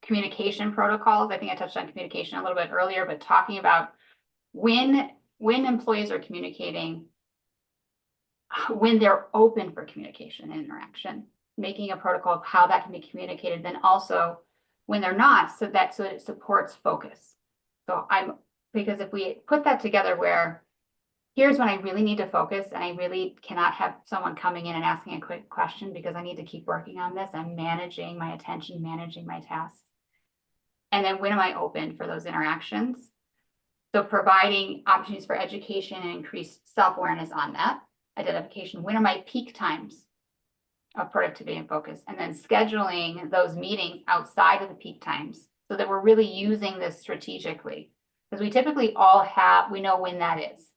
A: Communication protocols. I think I touched on communication a little bit earlier, but talking about when employees are communicating, when they're open for communication and interaction, making a protocol of how that can be communicated, then also when they're not, so it supports focus. Because if we put that together where here's when I really need to focus and I really cannot have someone coming in and asking a quick question because I need to keep working on this, I'm managing my attention, managing my tasks. And then when am I open for those interactions? So providing opportunities for education and increased self-awareness on that, identification, when are my peak times of productivity and focus, and then scheduling those meetings outside of the peak times so that we're really using this strategically. Because we typically we know when that is.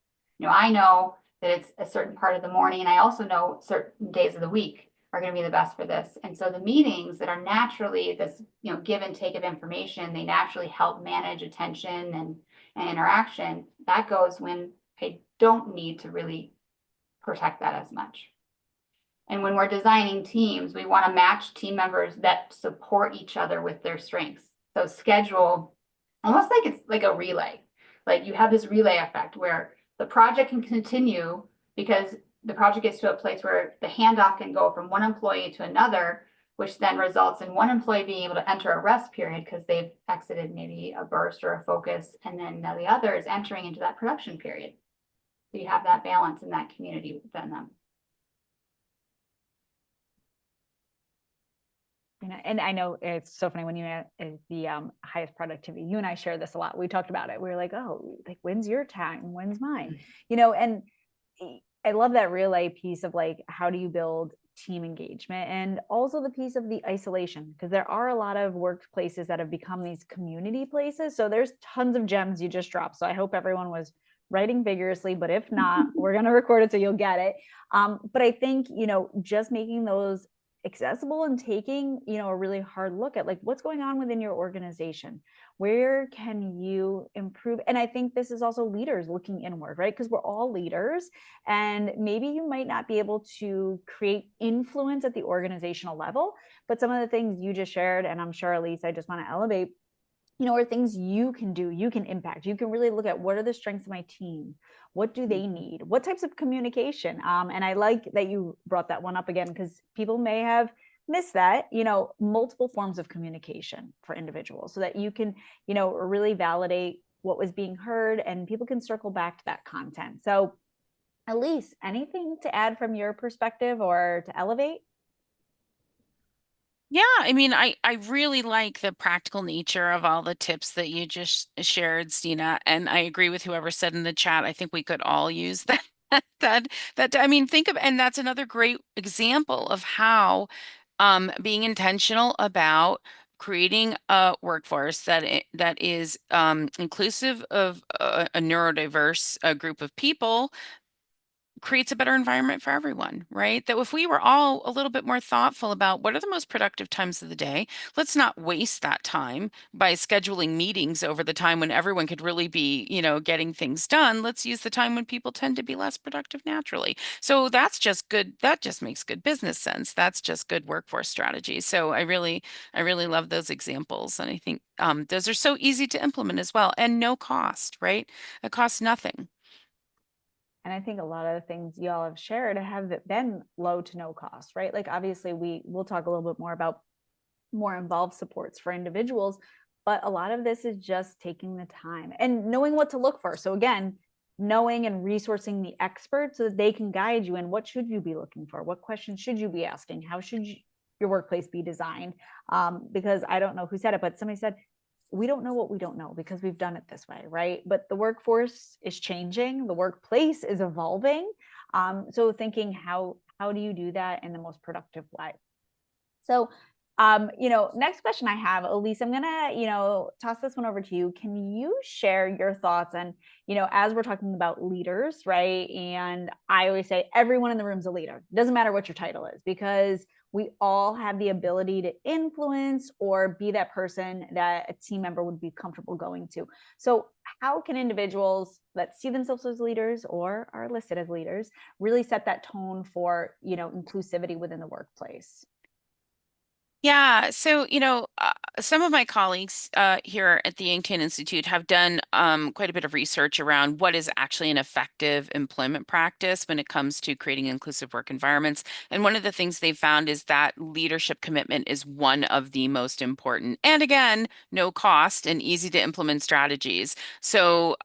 A: I know that it's a certain part of the morning, and I also know certain days of the week are going to be the best for this. And so the meetings that are naturally this, give and take of information, they naturally help manage attention and interaction. That goes when I don't need to really protect that as much. And when we're designing teams, we want to match team members that support each other with their strengths. So schedule almost like it's like a relay. Like you have this relay effect where the project can continue because the project gets to a place where the handoff can go from one employee to another, which then results in one employee being able to enter a rest period because they've exited maybe a burst or a focus, and then the other is entering into that production period. So you have that balance in that community within them.
B: And I know it's so funny when you had the highest productivity, you and I share this a lot. We talked about it. We were like, oh, like, when's your time? When's mine? And I love that relay piece of like, how do you build team engagement, and also the piece of the isolation, because there are a lot of workplaces that have become these community places. So there's tons of gems you just dropped. So I hope everyone was writing vigorously, but if not, we're going to record it so you'll get it. But I think, just making those accessible and taking, a really hard look at like what's going on within your organization. Where can you improve? And I think this is also leaders looking inward, right? Because we're all leaders, and maybe you might not be able to create influence at the organizational level, but some of the things you just shared, and I'm sure, Elise, I just want to elevate, are things you can do, you can impact. You can really look at what are the strengths of my team, what do they need, what types of communication. And I like that you brought that one up again, because people may have missed that, multiple forms of communication for individuals, so that you can, really validate what was being heard, and people can circle back to that content. So Elise, anything to add from your perspective or to elevate?
C: Yeah, I mean, I really like the practical nature of all the tips that you just shared, Stina, and I agree with whoever said in the chat. I think we could all use that. I mean, think of, and that's another great example of how being intentional about creating a workforce that is inclusive of a neurodiverse group of people creates a better environment for everyone, right? That if we were all a little bit more thoughtful about what are the most productive times of the day, let's not waste that time by scheduling meetings over the time when everyone could really be, getting things done. Let's use the time when people tend to be less productive naturally. So that's just good. That just makes good business sense. That's just good workforce strategy. So I really love those examples. And I think those are so easy to implement as well, and no cost, right? It costs nothing.
B: And I think a lot of the things y'all have shared have been low to no cost, right? Like obviously we'll talk a little bit more about more involved supports for individuals, but a lot of this is just taking the time and knowing what to look for. So again, knowing and resourcing the experts so that they can guide you in what should you be looking for, what questions should you be asking, how should your workplace be designed? Because I don't know who said it, but somebody said we don't know what we don't know because we've done it this way, right? But the workforce is changing, the workplace is evolving. So thinking how do you do that in the most productive way? So, next question I have, Elise, I'm gonna, toss this one over to you. Can you share your thoughts on, as we're talking about leaders, right? And I always say everyone in the room's a leader. Doesn't matter what your title is, because we all have the ability to influence or be that person that a team member would be comfortable going to. So how can individuals that see themselves as leaders or are listed as leaders really set that tone for, inclusivity within the workplace?
C: Yeah, so some of my colleagues here at the Yankton Institute have done quite a bit of research around what is actually an effective employment practice when it comes to creating inclusive work environments. And one of the things they've found is that leadership commitment is one of the most important, and again, no cost and easy to implement strategies. So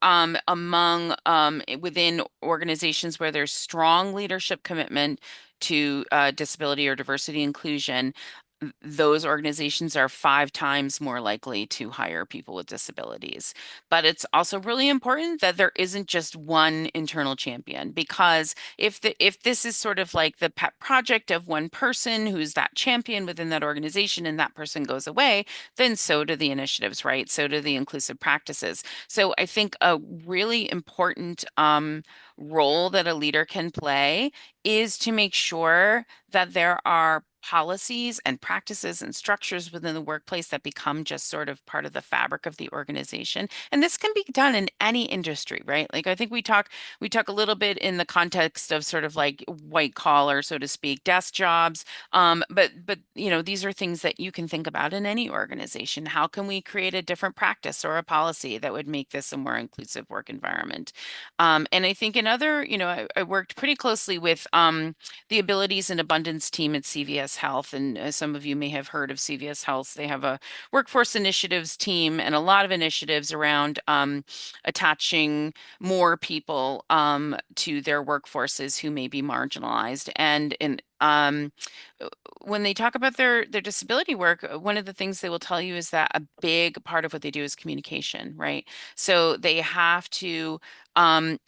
C: within organizations where there's strong leadership commitment to disability or diversity inclusion, those organizations are 5 times more likely to hire people with disabilities. But it's also really important that there isn't just one internal champion, because if this is sort of like the pet project of one person who's that champion within that organization and that person goes away, then so do the initiatives, right? So do the inclusive practices. So I think a really important role that a leader can play is to make sure that there are policies and practices and structures within the workplace that become just sort of part of the fabric of the organization. And this can be done in any industry, right? Like I think we talk a little bit in the context of sort of like white collar, so to speak, desk jobs. But these are things that you can think about in any organization. How can we create a different practice or a policy that would make this a more inclusive work environment? And I think I worked pretty closely with the Abilities and Abundance team at CVS Health. And some of you may have heard of CVS Health. They have a workforce initiatives team and a lot of initiatives around attaching more people to their workforces who may be marginalized. And when they talk about their disability work, one of the things they will tell you is that a big part of what they do is communication, right? So they have to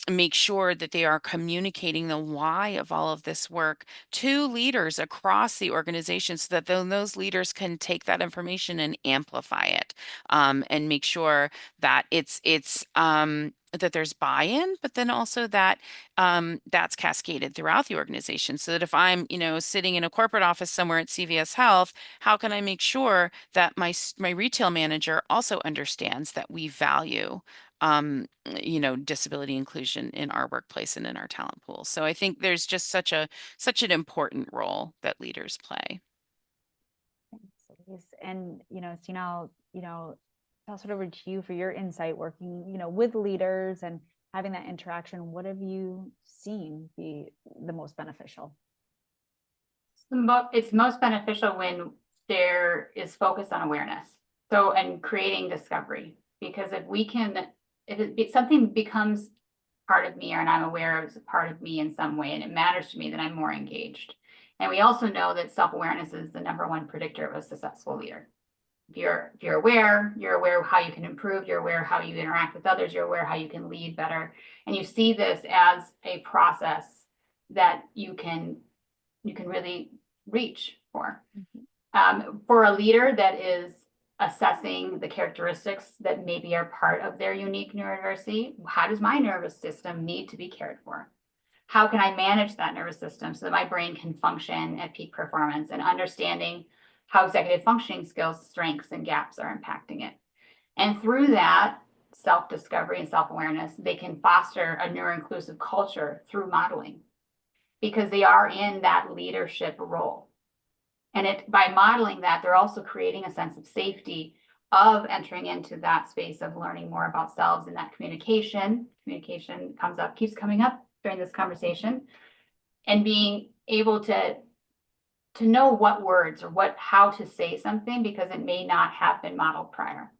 C: make sure that they are communicating the why of all of this work to leaders across the organization so that then those leaders can take that information and amplify it, and make sure that that there's buy-in, but then also that that's cascaded throughout the organization so that if I'm, sitting in a corporate office somewhere at CVS Health, how can I make sure that my retail manager also understands that we value disability inclusion in our workplace and in our talent pool. So I think there's just such an important role that leaders play.
B: Thanks, Elise. And, Stina, I'll toss it over to you for your insight working, with leaders and having that interaction. What have you seen be the most beneficial?
A: It's most beneficial when there is focus on awareness. So, and creating discovery, because if something becomes part of me, or and I'm aware it's a part of me in some way, and it matters to me, then I'm more engaged. And we also know that self-awareness is the #1 predictor of a successful leader. If you're aware of how you can improve, you're aware of how you interact with others, you're aware how you can lead better. And you see this as a process that you can really reach for. For a leader that is assessing the characteristics that maybe are part of their unique neurodiversity, how does my nervous system need to be cared for? How can I manage that nervous system so that my brain can function at peak performance, and understanding how executive functioning skills, strengths, and gaps are impacting it. And through that self-discovery and self-awareness, they can foster a neuro-inclusive culture through modeling, because they are in that leadership role. And by modeling that, they're also creating a sense of safety of entering into that space of learning more about selves, and that communication keeps coming up during this conversation, and being able to know what words or how to say something, because it may not have been modeled prior.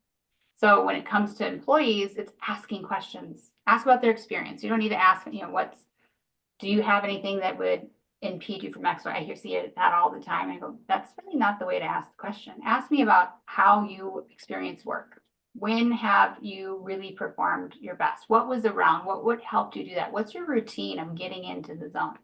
A: So when it comes to employees, it's asking questions. Ask about their experience. You don't need to ask, do you have anything that would impede you from X? I see that all the time. I go, that's really not the way to ask the question. Ask me about how you experience work. When have you really performed your best? What was around? What helped you do that? What's your routine of getting into the zone?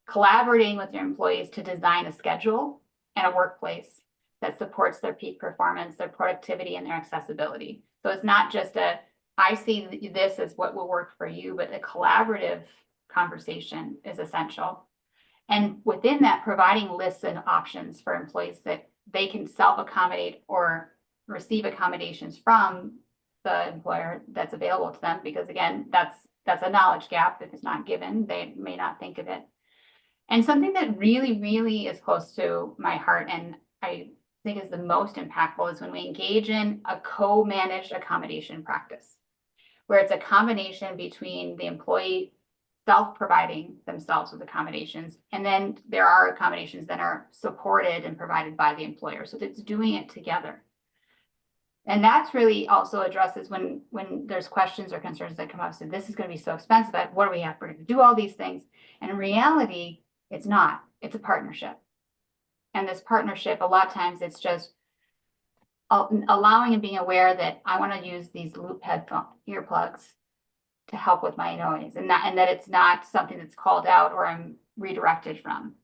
A: Collaborating with your employees to design a schedule and a workplace that supports their peak performance, their productivity, and their accessibility. So it's not just I see this as what will work for you, but a collaborative conversation is essential. And within that, providing lists and options for employees that they can self-accommodate or receive accommodations from the employer that's available to them, because again, that's a knowledge gap. If it's not given, they may not think of it. And something that really, really is close to my heart, and I think is the most impactful, is when we engage in a co-managed accommodation practice, where it's a combination between the employee self-providing themselves with accommodations, and then there are accommodations that are supported and provided by the employer. So it's doing it together. And that's really also addresses when there's questions or concerns that come up. So this is going to be so expensive. What do we have to do all these things? And in reality, it's not. It's a partnership. And this partnership, a lot of times, it's just allowing and being aware that I want to use these loop headphone earplugs to help with my noise, and that it's not something that's called out or I'm redirected from.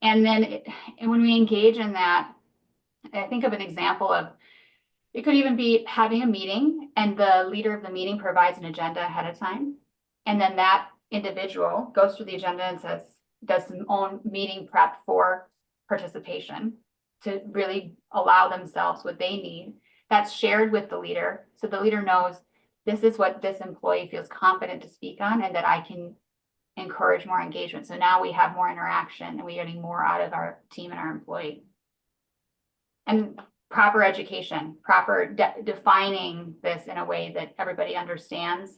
A: And then and when we engage in that, I think of an example of, it could even be having a meeting, and the leader of the meeting provides an agenda ahead of time. And then that individual goes through the agenda and does some own meeting prep for participation to really allow themselves what they need. That's shared with the leader. So the leader knows this is what this employee feels confident to speak on, and that I can encourage more engagement. So now we have more interaction, and we're getting more out of our team and our employee. And proper education, defining this in a way that everybody understands.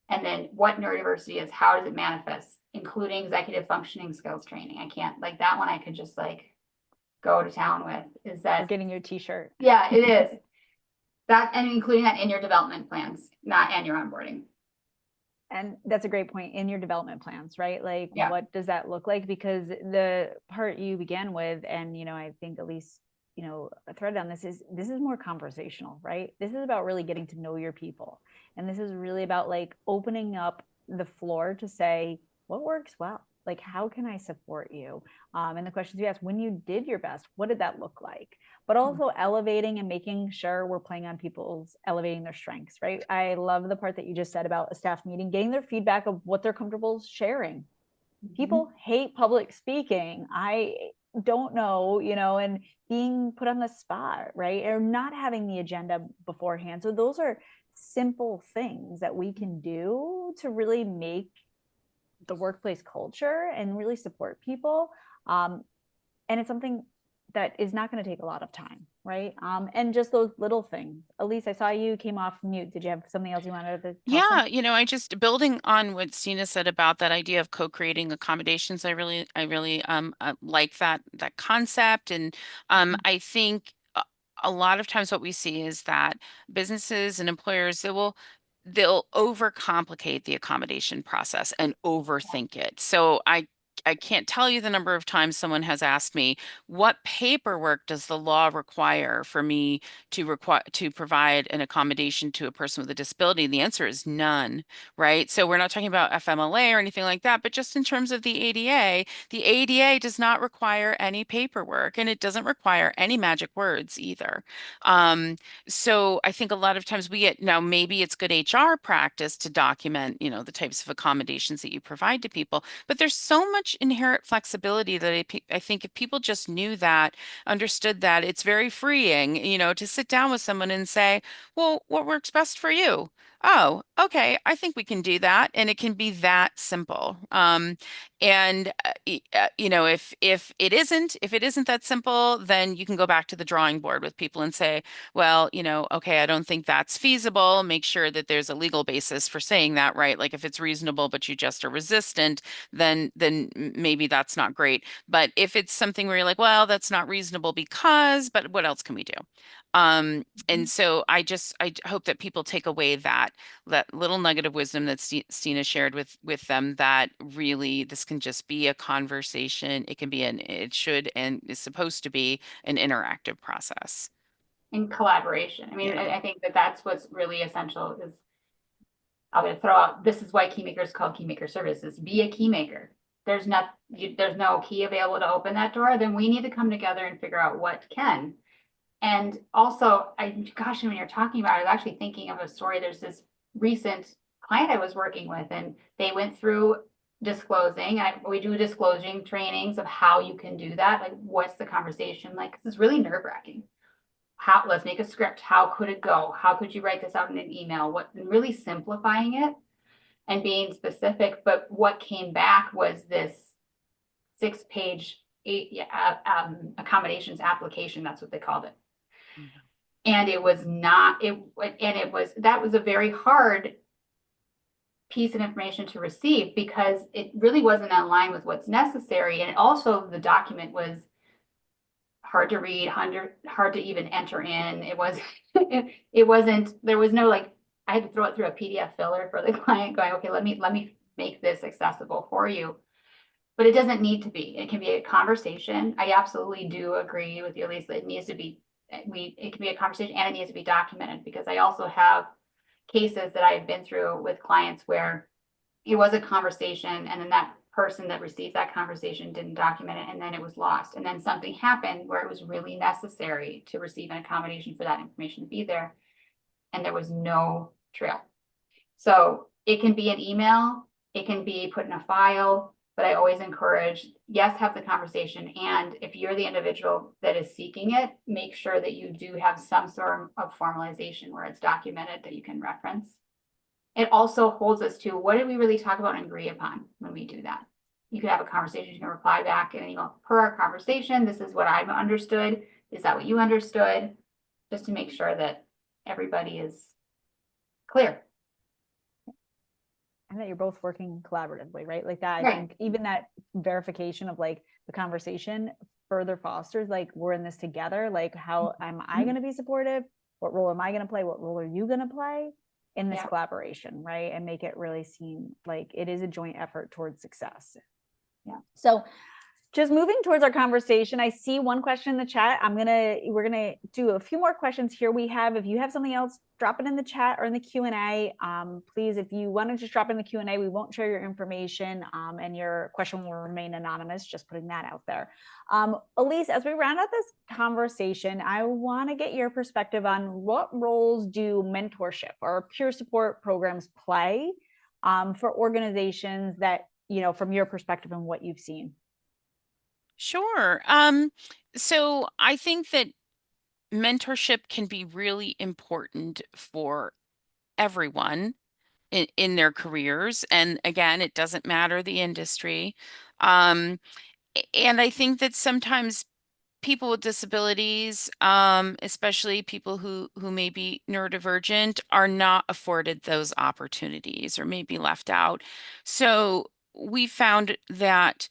A: And then what neurodiversity is, how does it manifest, including executive functioning skills training. I can't, like that one I could just go to town with. Is that
B: getting your t-shirt?
A: Yeah, it is. That, and including that in your development plans, not in your onboarding.
B: And that's a great point, in your development plans, right?
A: Yeah.
B: What does that look like? Because the part you began with, and I think Elise a thread on this is more conversational, right? This is about really getting to know your people. And this is really about like opening up the floor to say, what works well? Like, how can I support you? And the questions you ask, when you did your best, what did that look like? But also elevating and making sure we're playing on people's elevating their strengths, right? I love the part that you just said about a staff meeting, getting their feedback of what they're comfortable sharing. People hate public speaking. I don't know, and being put on the spot, right? Or not having the agenda beforehand. So those are simple things that we can do to really make the workplace culture and really support people. And it's something that is not going to take a lot of time, right? And just those little things. Elise, I saw you came off mute. Did you have something else you wanted to
C: Yeah, I just building on what Stina said about that idea of co-creating accommodations. I really like that concept, and I think a lot of times what we see is that businesses and employers they'll overcomplicate the accommodation process and overthink it. So I can't tell you the number of times someone has asked me, what paperwork does the law require for me to provide an accommodation to a person with a disability? And the answer is none, right? So we're not talking about FMLA or anything like that, but just in terms of the ADA does not require any paperwork, and it doesn't require any magic words either. So I think a lot of times now maybe it's good HR practice to document, the types of accommodations that you provide to people, but there's so much inherent flexibility that I think if people just knew that, understood that, it's very freeing, to sit down with someone and say, well, what works best for you? Oh, okay, I think we can do that. And it can be that simple. And if it isn't that simple, then you can go back to the drawing board with people and say, well, okay, I don't think that's feasible. Make sure that there's a legal basis for saying that, right? Like if it's reasonable, but you just are resistant, then maybe that's not great. But if it's something where you're like, well, that's not reasonable because, but what else can we do? And so I hope that people take away that little nugget of wisdom that Stina shared with them, that really this can just be a conversation. It should and is supposed to be an interactive process.
A: In collaboration. I mean,
C: Yeah.
A: I think that that's what's really essential is I'm going to throw out, this is why Keymaker is called Keymaker Services. Be a keymaker. There's no key available to open that door. Then we need to come together and figure out what can. And also, gosh, when you're talking about it, I was actually thinking of a story. There's this recent client I was working with, and they went through disclosing. We do disclosing trainings of how you can do that. Like, what's the conversation like? This is really nerve-wracking. Let's make a script. How could it go? How could you write this out in an email? And really simplifying it and being specific. But what came back was this 6-page accommodations application. That's what they called it.
C: Mhm.
A: And it was not that was a very hard piece of information to receive because it really wasn't in line with what's necessary. And also the document was hard to read, hard to even enter in. It was, it wasn't, there was no, like, I had to throw it through a PDF filler for the client going, okay, let me make this accessible for you. But it doesn't need to be. It can be a conversation. I absolutely do agree with you, Lisa. It needs to be, it can be a conversation and it needs to be documented, because I also have cases that I've been through with clients where it was a conversation and then that person that received that conversation didn't document it, and then it was lost. And then something happened where it was really necessary to receive an accommodation for that information to be there, and there was no trail. So it can be an email, it can be put in a file, but I always encourage, yes, have the conversation. And if you're the individual that is seeking it, make sure that you do have some sort of formalization where it's documented that you can reference. It also holds us to, what did we really talk about and agree upon when we do that? You could have a conversation, you can reply back and per our conversation, this is what I've understood. Is that what you understood? Just to make sure that everybody is clear.
B: And that you're both working collaboratively, right? Like that, I
A: Right.
B: think even that verification of like the conversation further fosters, like, we're in this together. Like, how am I going to be supportive? What role am I going to play? What role are you going to play in this collaboration, right? And make it really seem like it is a joint effort towards success.
A: Yeah.
B: So just moving towards our conversation, I see one question in the chat. We're gonna do a few more questions here. If you have something else, drop it in the chat or in the Q&A. Please, if you want to just drop in the Q&A, we won't share your information, and your question will remain anonymous, just putting that out there. Elise, as we round out this conversation, I want to get your perspective on what roles do mentorship or peer support programs play for organizations that, from your perspective and what you've seen.
C: Sure. So I think that mentorship can be really important for everyone in their careers. And again, it doesn't matter the industry. And I think that sometimes people with disabilities, especially people who may be neurodivergent, are not afforded those opportunities or may be left out. So we found that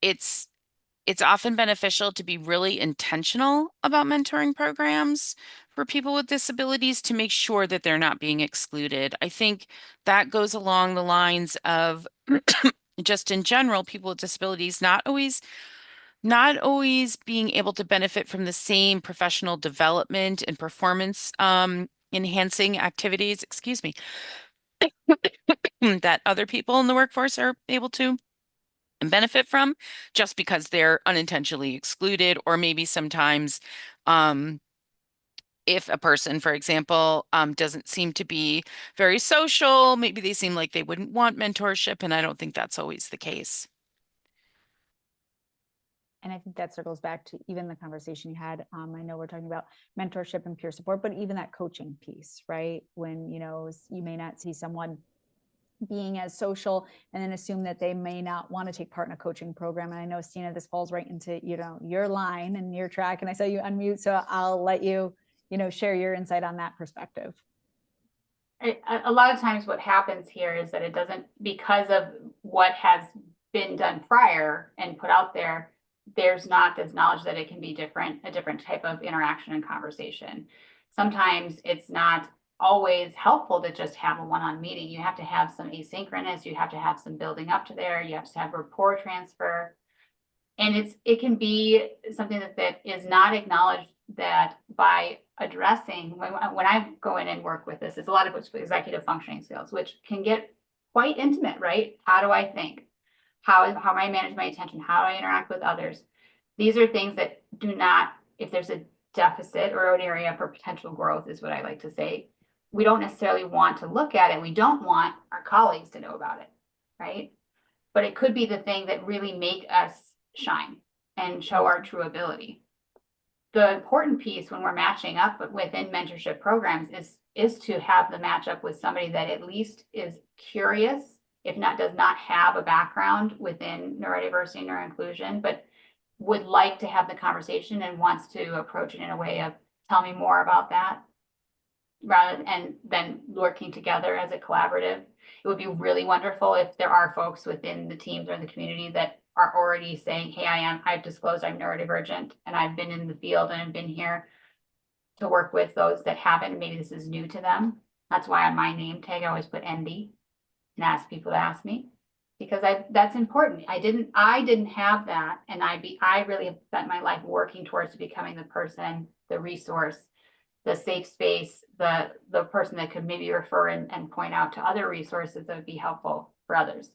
C: it's often beneficial to be really intentional about mentoring programs for people with disabilities to make sure that they're not being excluded. I think that goes along the lines of just in general, people with disabilities not always being able to benefit from the same professional development and performance enhancing activities, excuse me, that other people in the workforce are able to and benefit from just because they're unintentionally excluded, or maybe sometimes if a person, for example, doesn't seem to be very social, maybe they seem like they wouldn't want mentorship, and I don't think that's always the case.
B: And I think that circles back to even the conversation you had. I know we're talking about mentorship and peer support, but even that coaching piece, right? When, you may not see someone being as social and then assume that they may not want to take part in a coaching program. And I know, Stina, this falls right into, your line and your track. And I saw you unmute, so I'll let you, share your insight on that perspective.
A: A lot of times what happens here is that it doesn't, because of what has been done prior and put out there, there's not this knowledge that it can be a different type of interaction and conversation. Sometimes it's not always helpful to just have a one-on meeting. You have to have some asynchronous, you have to have some building up to there, you have to have rapport transfer. And it can be something that is not acknowledged, that by addressing, when I go in and work with this, it's a lot of it's executive functioning skills, which can get quite intimate, right? How do I think? How do I manage my attention? How do I interact with others? These are things that do not, if there's a deficit or an area for potential growth, is what I like to say, we don't necessarily want to look at it. We don't want our colleagues to know about it, right? But it could be the thing that really make us shine and show our true ability. The important piece when we're matching up within mentorship programs is to have the match up with somebody that at least is curious, if not does not have a background within neurodiversity, neuroinclusion, but would like to have the conversation and wants to approach it in a way of, tell me more about that, rather than working together as a collaborative. It would be really wonderful if there are folks within the teams or the community that are already saying, hey, I've disclosed I'm neurodivergent and I've been in the field and I've been here to work with those that haven't. Maybe this is new to them. That's why on my name tag, I always put ND and ask people to ask me, because that's important. I didn't have that. And I really have spent my life working towards becoming the person, the resource, the safe space, the person that could maybe refer and point out to other resources that would be helpful for others.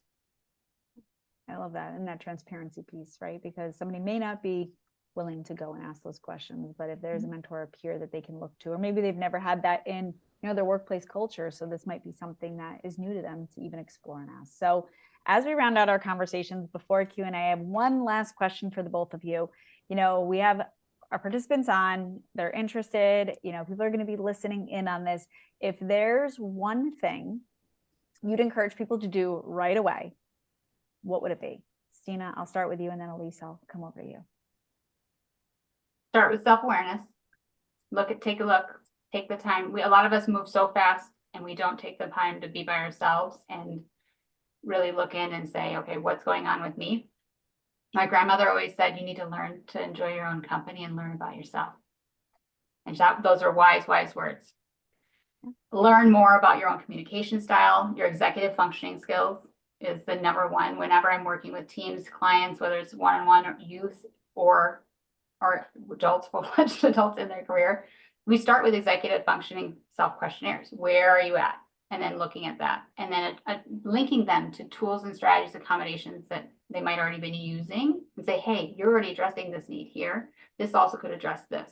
B: I love that. And that transparency piece, right? Because somebody may not be willing to go and ask those questions, but if there's a mentor or peer that they can look to, or maybe they've never had that in, their workplace culture. So this might be something that is new to them to even explore and ask. So as we round out our conversations before Q&A, I have one last question for the both of you. We have our participants on, they're interested, people are going to be listening in on this. If there's one thing you'd encourage people to do right away, what would it be? Stina, I'll start with you, and then Elise, I'll come over to you.
A: Start with self-awareness. Take a look, take the time. A lot of us move so fast and we don't take the time to be by ourselves and really look in and say, okay, what's going on with me? My grandmother always said, you need to learn to enjoy your own company and learn about yourself. And those are wise words. Learn more about your own communication style, your executive functioning skills. is the number one. Whenever I'm working with teams, clients, whether it's one-on-one or youth or adults, full-fledged adults in their career, we start with executive functioning self-questionnaires. Where are you at? And then looking at that, and then linking them to tools and strategies, accommodations that they might already been using, and say, hey, you're already addressing this need here. This also could address this.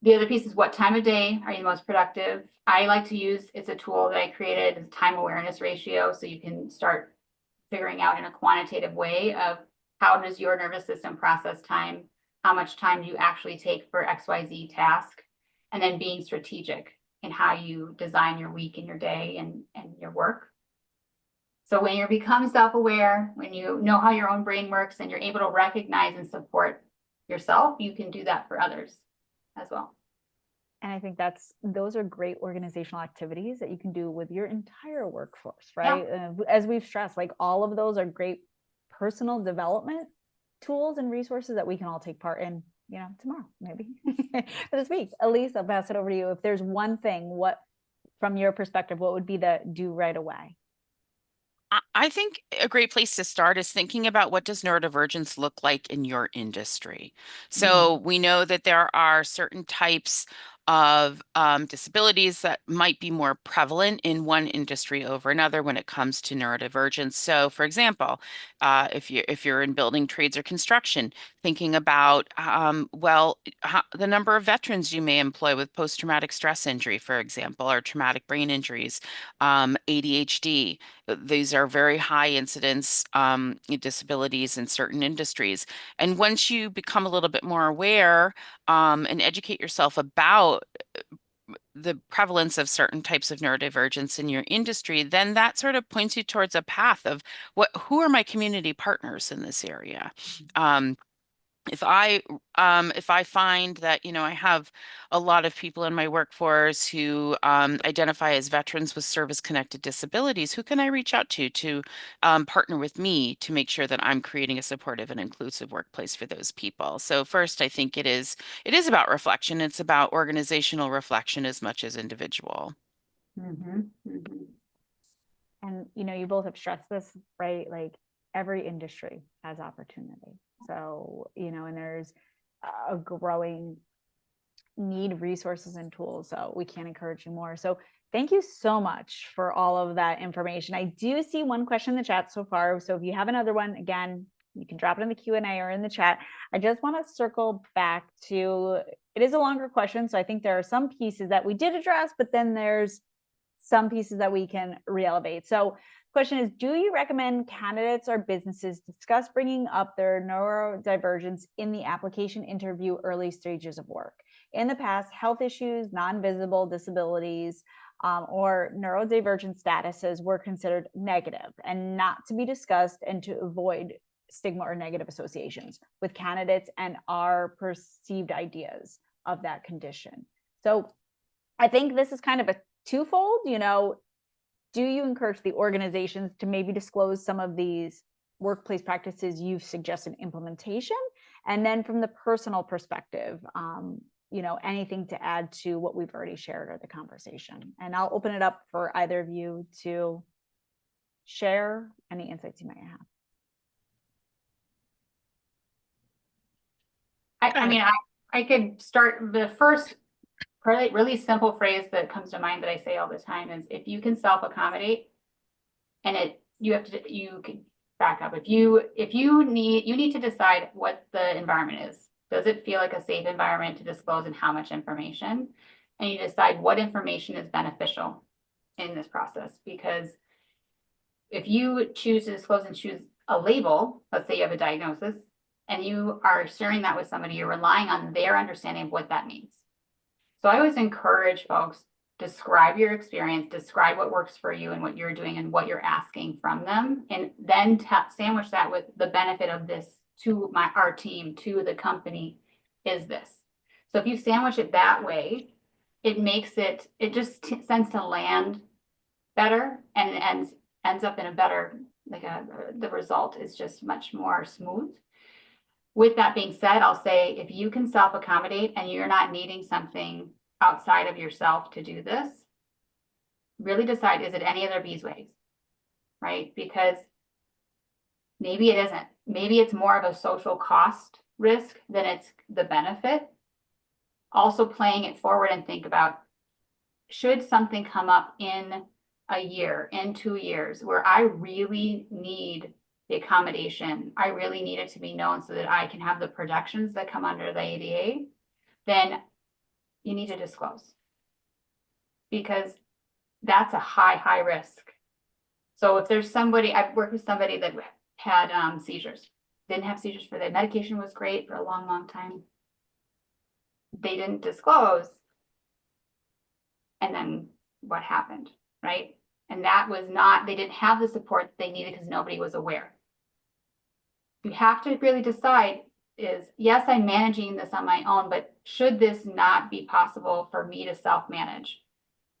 A: The other piece is, what time of day are you most productive? I like to use, it's a tool that I created, it's time awareness ratio. So you can start figuring out in a quantitative way of how does your nervous system process time? How much time do you actually take for XYZ task? And then being strategic in how you design your week and your day and your work. So when you become self-aware, when you know how your own brain works and you're able to recognize and support yourself, you can do that for others as well.
B: And I think those are great organizational activities that you can do with your entire workforce, right?
A: Yeah.
B: As we've stressed, like all of those are great personal development tools and resources that we can all take part in, tomorrow, maybe this week. Elise, I'll pass it over to you. If there's one thing, what, from your perspective, what would be the do right away?
C: I think a great place to start is thinking about, what does neurodivergence look like in your industry? So we know that there are certain types of disabilities that might be more prevalent in one industry over another when it comes to neurodivergence. So, for example, if you're in building trades or construction, thinking about the number of veterans you may employ with post-traumatic stress injury, for example, or traumatic brain injuries, ADHD. These are very high incidence disabilities in certain industries. And once you become a little bit more aware and educate yourself about the prevalence of certain types of neurodivergence in your industry, then that sort of points you towards a path of who are my community partners in this area. If I find that, I have a lot of people in my workforce who identify as veterans with service-connected disabilities, who can I reach out to partner with me to make sure that I'm creating a supportive and inclusive workplace for those people? So first, I think it is about reflection. It's about organizational reflection as much as individual.
B: And you both have stressed this, right? Like every industry has opportunity. So, and there's a growing need, resources and tools. So we can't encourage you more. So thank you so much for all of that information. I do see one question in the chat so far. So if you have another one, again, you can drop it in the Q&A or in the chat. I just want to circle back to, it is a longer question. So I think there are some pieces that we did address, but then there's some pieces that we can re-elevate. So question is, do you recommend candidates or businesses discuss bringing up their neurodivergence in the application interview early stages of work? In the past, health issues, non-visible disabilities, or neurodivergent statuses were considered negative and not to be discussed, and to avoid stigma or negative associations with candidates and our perceived ideas of that condition. So I think this is kind of a twofold, do you encourage the organizations to maybe disclose some of these workplace practices you've suggested implementation? And then from the personal perspective, anything to add to what we've already shared or the conversation. And I'll open it up for either of you to share any insights you might have.
A: I could start. The first really simple phrase that comes to mind that I say all the time is, if you can self-accommodate, and you can back up. If you need to decide what the environment is. Does it feel like a safe environment to disclose and how much information? And you decide what information is beneficial in this process. Because if you choose to disclose and choose a label, let's say you have a diagnosis, and you are sharing that with somebody, you're relying on their understanding of what that means. So I always encourage folks, describe your experience, describe what works for you and what you're doing and what you're asking from them, and then sandwich that with the benefit of this to our team, to the company, is this. So if you sandwich it that way, it makes it just tends to land better and ends up in a better, the result is just much more smooth. With that being said, I'll say, if you can self-accommodate and you're not needing something outside of yourself to do this, really decide, is it any of their B's ways, right? Because maybe it isn't. Maybe it's more of a social cost risk than it's the benefit. Also playing it forward and think about, should something come up in a year, in 2 years, where I really need the accommodation, I really need it to be known so that I can have the protections that come under the ADA, then you need to disclose. Because that's a high risk. So if there's somebody, I've worked with somebody that had seizures, didn't have seizures for their medication, was great for a long time. They didn't disclose. And then what happened, right? And that was not, they didn't have the support they needed because nobody was aware. You have to really decide is, yes, I'm managing this on my own, but should this not be possible for me to self-manage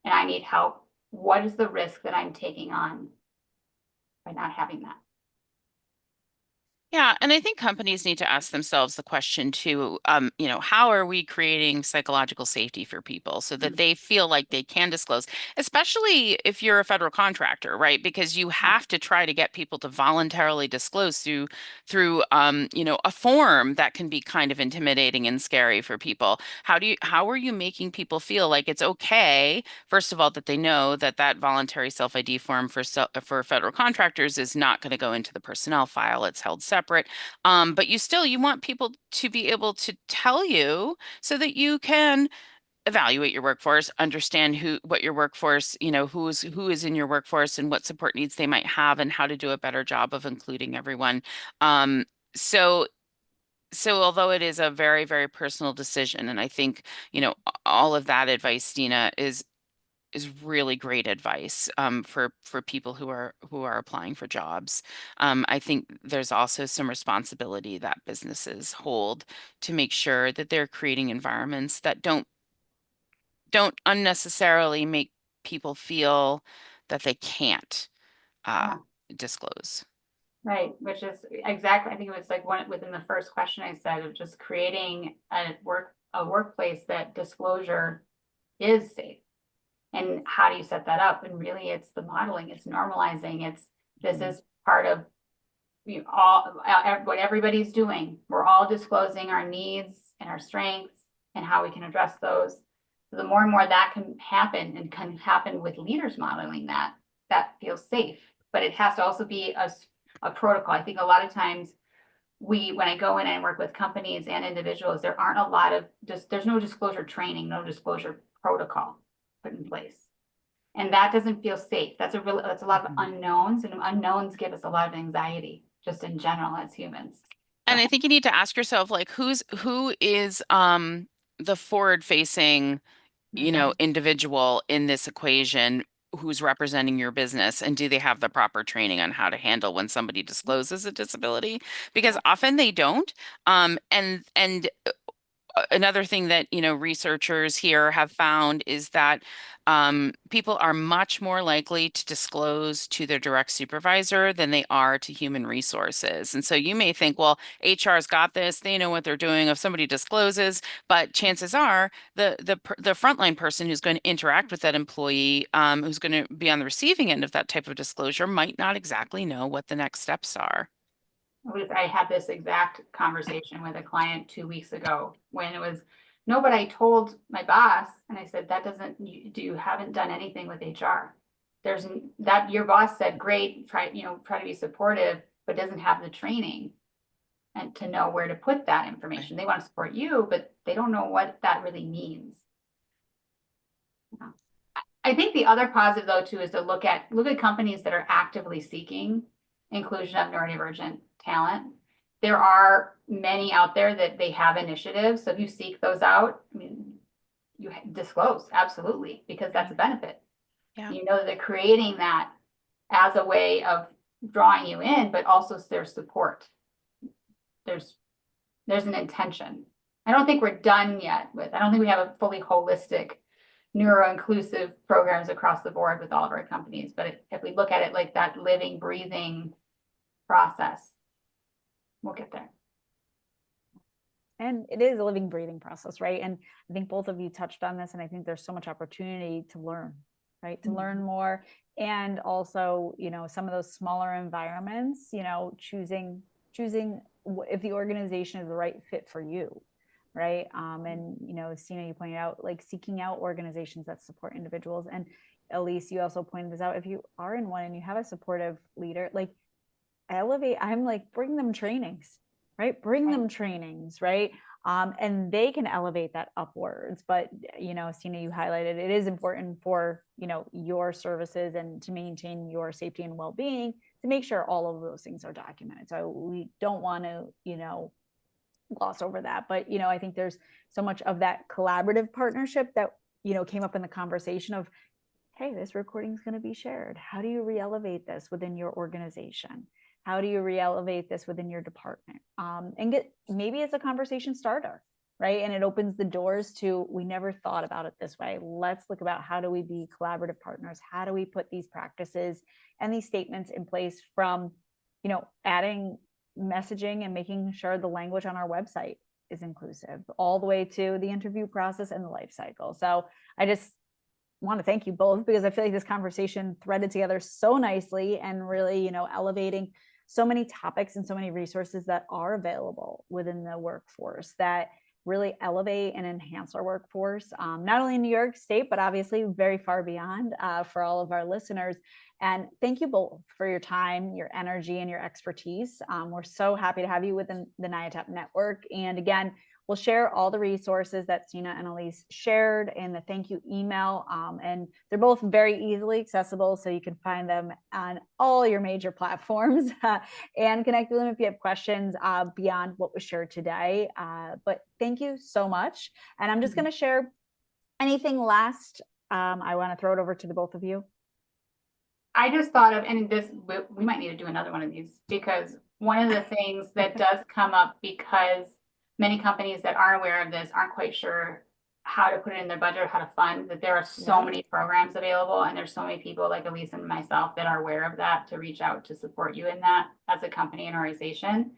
A: and I need help? What is the risk that I'm taking on by not having that?
C: Yeah, and I think companies need to ask themselves the question too, how are we creating psychological safety for people so that they feel like they can disclose, especially if you're a federal contractor, right? Because you have to try to get people to voluntarily disclose through a form that can be kind of intimidating and scary for people. How are you making people feel like it's okay, first of all, that they know that that voluntary self-ID form for federal contractors is not going to go into the personnel file. It's held separate. But you want people to be able to tell you so that you can evaluate your workforce, understand what your workforce, who is in your workforce and what support needs they might have and how to do a better job of including everyone. Um, so so although it is a very, very personal decision, and I think, all of that advice, Dina, is really great advice for people who are applying for jobs. I think there's also some responsibility that businesses hold to make sure that they're creating environments that don't unnecessarily make people feel that they can't uh,
A: Yeah.
C: disclose.
A: Right, which is exactly, I think it was like one within the first question I said of just creating a workplace that disclosure is safe. And how do you set that up? And really it's the modeling, it's normalizing, this is part of what everybody's doing. We're all disclosing our needs and our strengths and how we can address those. So the more and more that can happen and can happen with leaders modeling that feels safe. But it has to also be a protocol. I think a lot of times when I go in and work with companies and individuals, there aren't a lot of there's no disclosure training, no disclosure protocol put in place. And that doesn't feel safe. That's a lot of unknowns, and unknowns give us a lot of anxiety just in general as humans.
C: And I think you need to ask yourself, like, who is the forward-facing individual in this equation who's representing your business, and do they have the proper training on how to handle when somebody discloses a disability? Because often they don't. And another thing that researchers here have found is that people are much more likely to disclose to their direct supervisor than they are to human resources. And so you may think, well, HR's got this, they know what they're doing if somebody discloses, but chances are the frontline person who's going to interact with that employee, who's going to be on the receiving end of that type of disclosure, might not exactly know what the next steps are.
A: I had this exact conversation with a client 2 weeks ago when it was, no, but I told my boss, and I said, you haven't done anything with HR. Your boss said, great, try to be supportive, but doesn't have the training and to know where to put that information. They want to support you, but they don't know what that really means. I think the other positive though too is to look at companies that are actively seeking inclusion of neurodivergent talent. There are many out there that they have initiatives. So if you seek those out, I mean, you disclose absolutely, because that's a benefit.
C: Yeah.
A: You know that they're creating that as a way of drawing you in, but also their support. There's an intention. I don't think we're done yet I don't think we have a fully holistic neuro-inclusive programs across the board with all of our companies. But if we look at it like that living, breathing process, we'll get there.
B: And it is a living, breathing process, right? And I think both of you touched on this, and I think there's so much opportunity to learn, right? To learn more. And also, you know, some of those smaller environments, you know, choosing if the organization is the right fit for you, right? And, you know, Stina, you pointed out, like, seeking out organizations that support individuals. And Elise, you also pointed this out. If you are in one and you have a supportive leader, like, elevate, I'm like, bring them trainings, right? Bring them trainings, right? And they can elevate that upwards. But, you know, Stina, you highlighted it is important for, you know, your services and to maintain your safety and well-being, to make sure all of those things are documented. So we don't want to, you know, gloss over that. But, you know, I think there's so much of that collaborative partnership that, you know, came up in the conversation of, hey, this recording is going to be shared. How do you re-elevate this within your organization? How do you re-elevate this within your department? And get, maybe it's a conversation starter, right? And it opens the doors to, we never thought about it this way. Let's look about, how do we be collaborative partners? How do we put these practices and these statements in place, from, you know, adding messaging and making sure the language on our website is inclusive, all the way to the interview process and the life cycle. So I just want to thank you both, because I feel like this conversation threaded together so nicely, and really, you know, elevating so many topics and so many resources that are available within the workforce that really elevate and enhance our workforce, not only in New York State, but obviously very far beyond, for all of our listeners. And thank you both for your time, your energy, and your expertise. We're so happy to have you within the NIATAP network. And again, we'll share all the resources that Stina and Elise shared in the thank you email. And they're both very easily accessible, so you can find them on all your major platforms and connect with them if you have questions beyond what was shared today. But thank you so much. And I'm just going to share anything last. I want to throw it over to the both of you.
A: I just thought of, and this, we might need to do another one of these, because one of the things that does come up, because many companies that aren't aware of this aren't quite sure how to put it in their budget or how to fund, that there are so many programs available, and there's so many people like Elise and myself that are aware of that, to reach out to support you in that as a company and organization.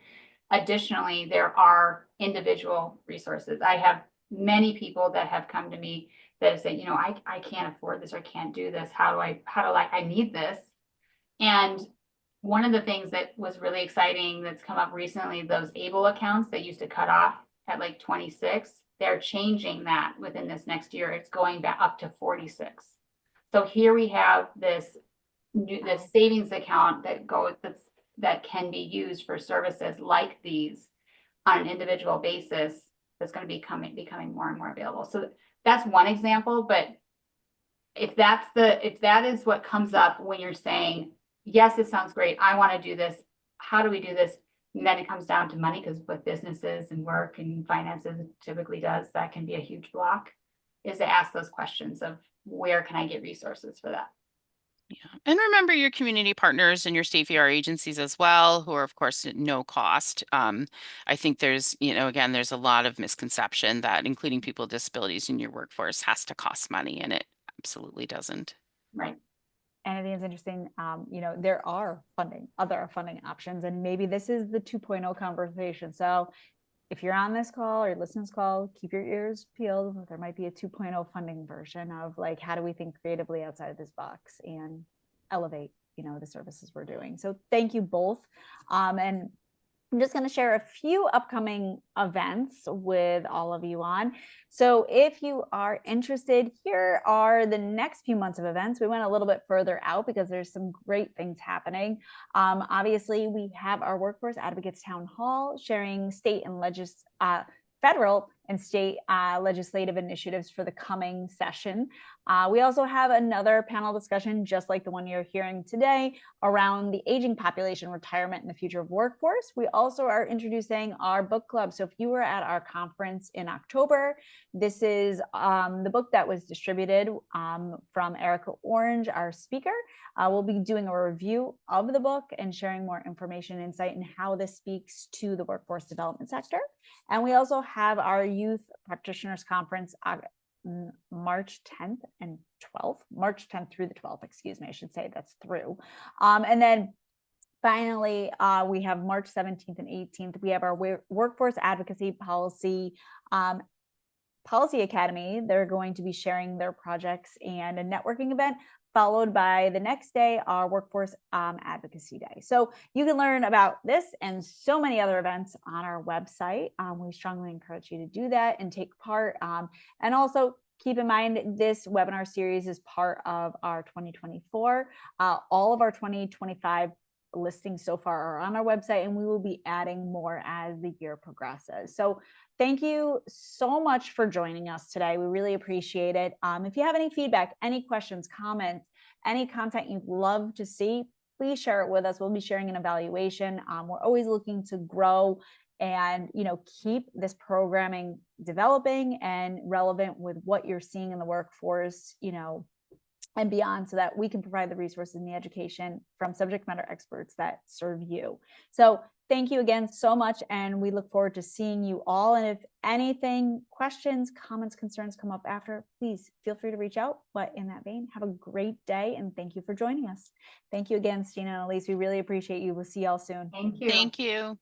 A: Additionally, there are individual resources. I have many people that have come to me that say, you know, I can't afford this, or can't do this. I need this. And one of the things that was really exciting that's come up recently, those ABLE accounts that used to cut off at like 26, they're changing that within this next year. It's going back up to 46. So here we have this savings account that can be used for services like these on an individual basis, that's going to be becoming more and more available. So that's one example. But if that is what comes up when you're saying, yes, it sounds great, I want to do this, how do we do this? And then it comes down to money, because with businesses and work and finances typically does, that can be a huge block, is to ask those questions of, where can I get resources for that?
C: Yeah. And remember your community partners and your state VR agencies as well, who are, of course, at no cost. I think there's, you know, again, there's a lot of misconception that including people with disabilities in your workforce has to cost money, and it absolutely doesn't.
A: Right.
B: And I think it's interesting, you know, there are other funding options, and maybe this is the 2.0 conversation. So if you're on this call or listen to this call, keep your ears peeled. There might be a 2.0 funding version of, like, how do we think creatively outside of this box and elevate, you know, the services we're doing. So thank you both. And I'm just going to share a few upcoming events with all of you on. So if you are interested, here are the next few months of events. We went a little bit further out because there's some great things happening. Obviously, we have our Workforce Advocates Town Hall sharing state and federal and state legislative initiatives for the coming session. We also have another panel discussion, just like the one you're hearing today, around the aging population, retirement, and the future of workforce. We also are introducing our book club. So if you were at our conference in October, this is the book that was distributed from Erica Orange, our speaker. We'll be doing a review of the book and sharing more information, insight, and how this speaks to the workforce development sector. And we also have our Youth Practitioners Conference March 10th and 12th, March 10th through the 12th, excuse me, I should say that's through. And then finally, we have March 17th and 18th, we have our workforce advocacy policy Policy Academy, they're going to be sharing their projects and a networking event, followed by the next day, our Workforce Advocacy Day. So you can learn about this and so many other events on our website. We strongly encourage you to do that and take part. And also keep in mind, this webinar series is part of our 2024. All of our 2025 listings so far are on our website, and we will be adding more as the year progresses. So thank you so much for joining us today. We really appreciate it. If you have any feedback, any questions, comments, any content you'd love to see, please share it with us. We'll be sharing an evaluation. We're always looking to grow and keep this programming developing and relevant with what you're seeing in the workforce, and beyond, so that we can provide the resources and the education from subject matter experts that serve you. So thank you again so much, and we look forward to seeing you all. And if anything, questions, comments, concerns come up after, please feel free to reach out. But in that vein, have a great day, and thank you for joining us. Thank you again, Stina and Elise. We really appreciate you. We'll see y'all soon.
A: Thank you.
C: Thank you.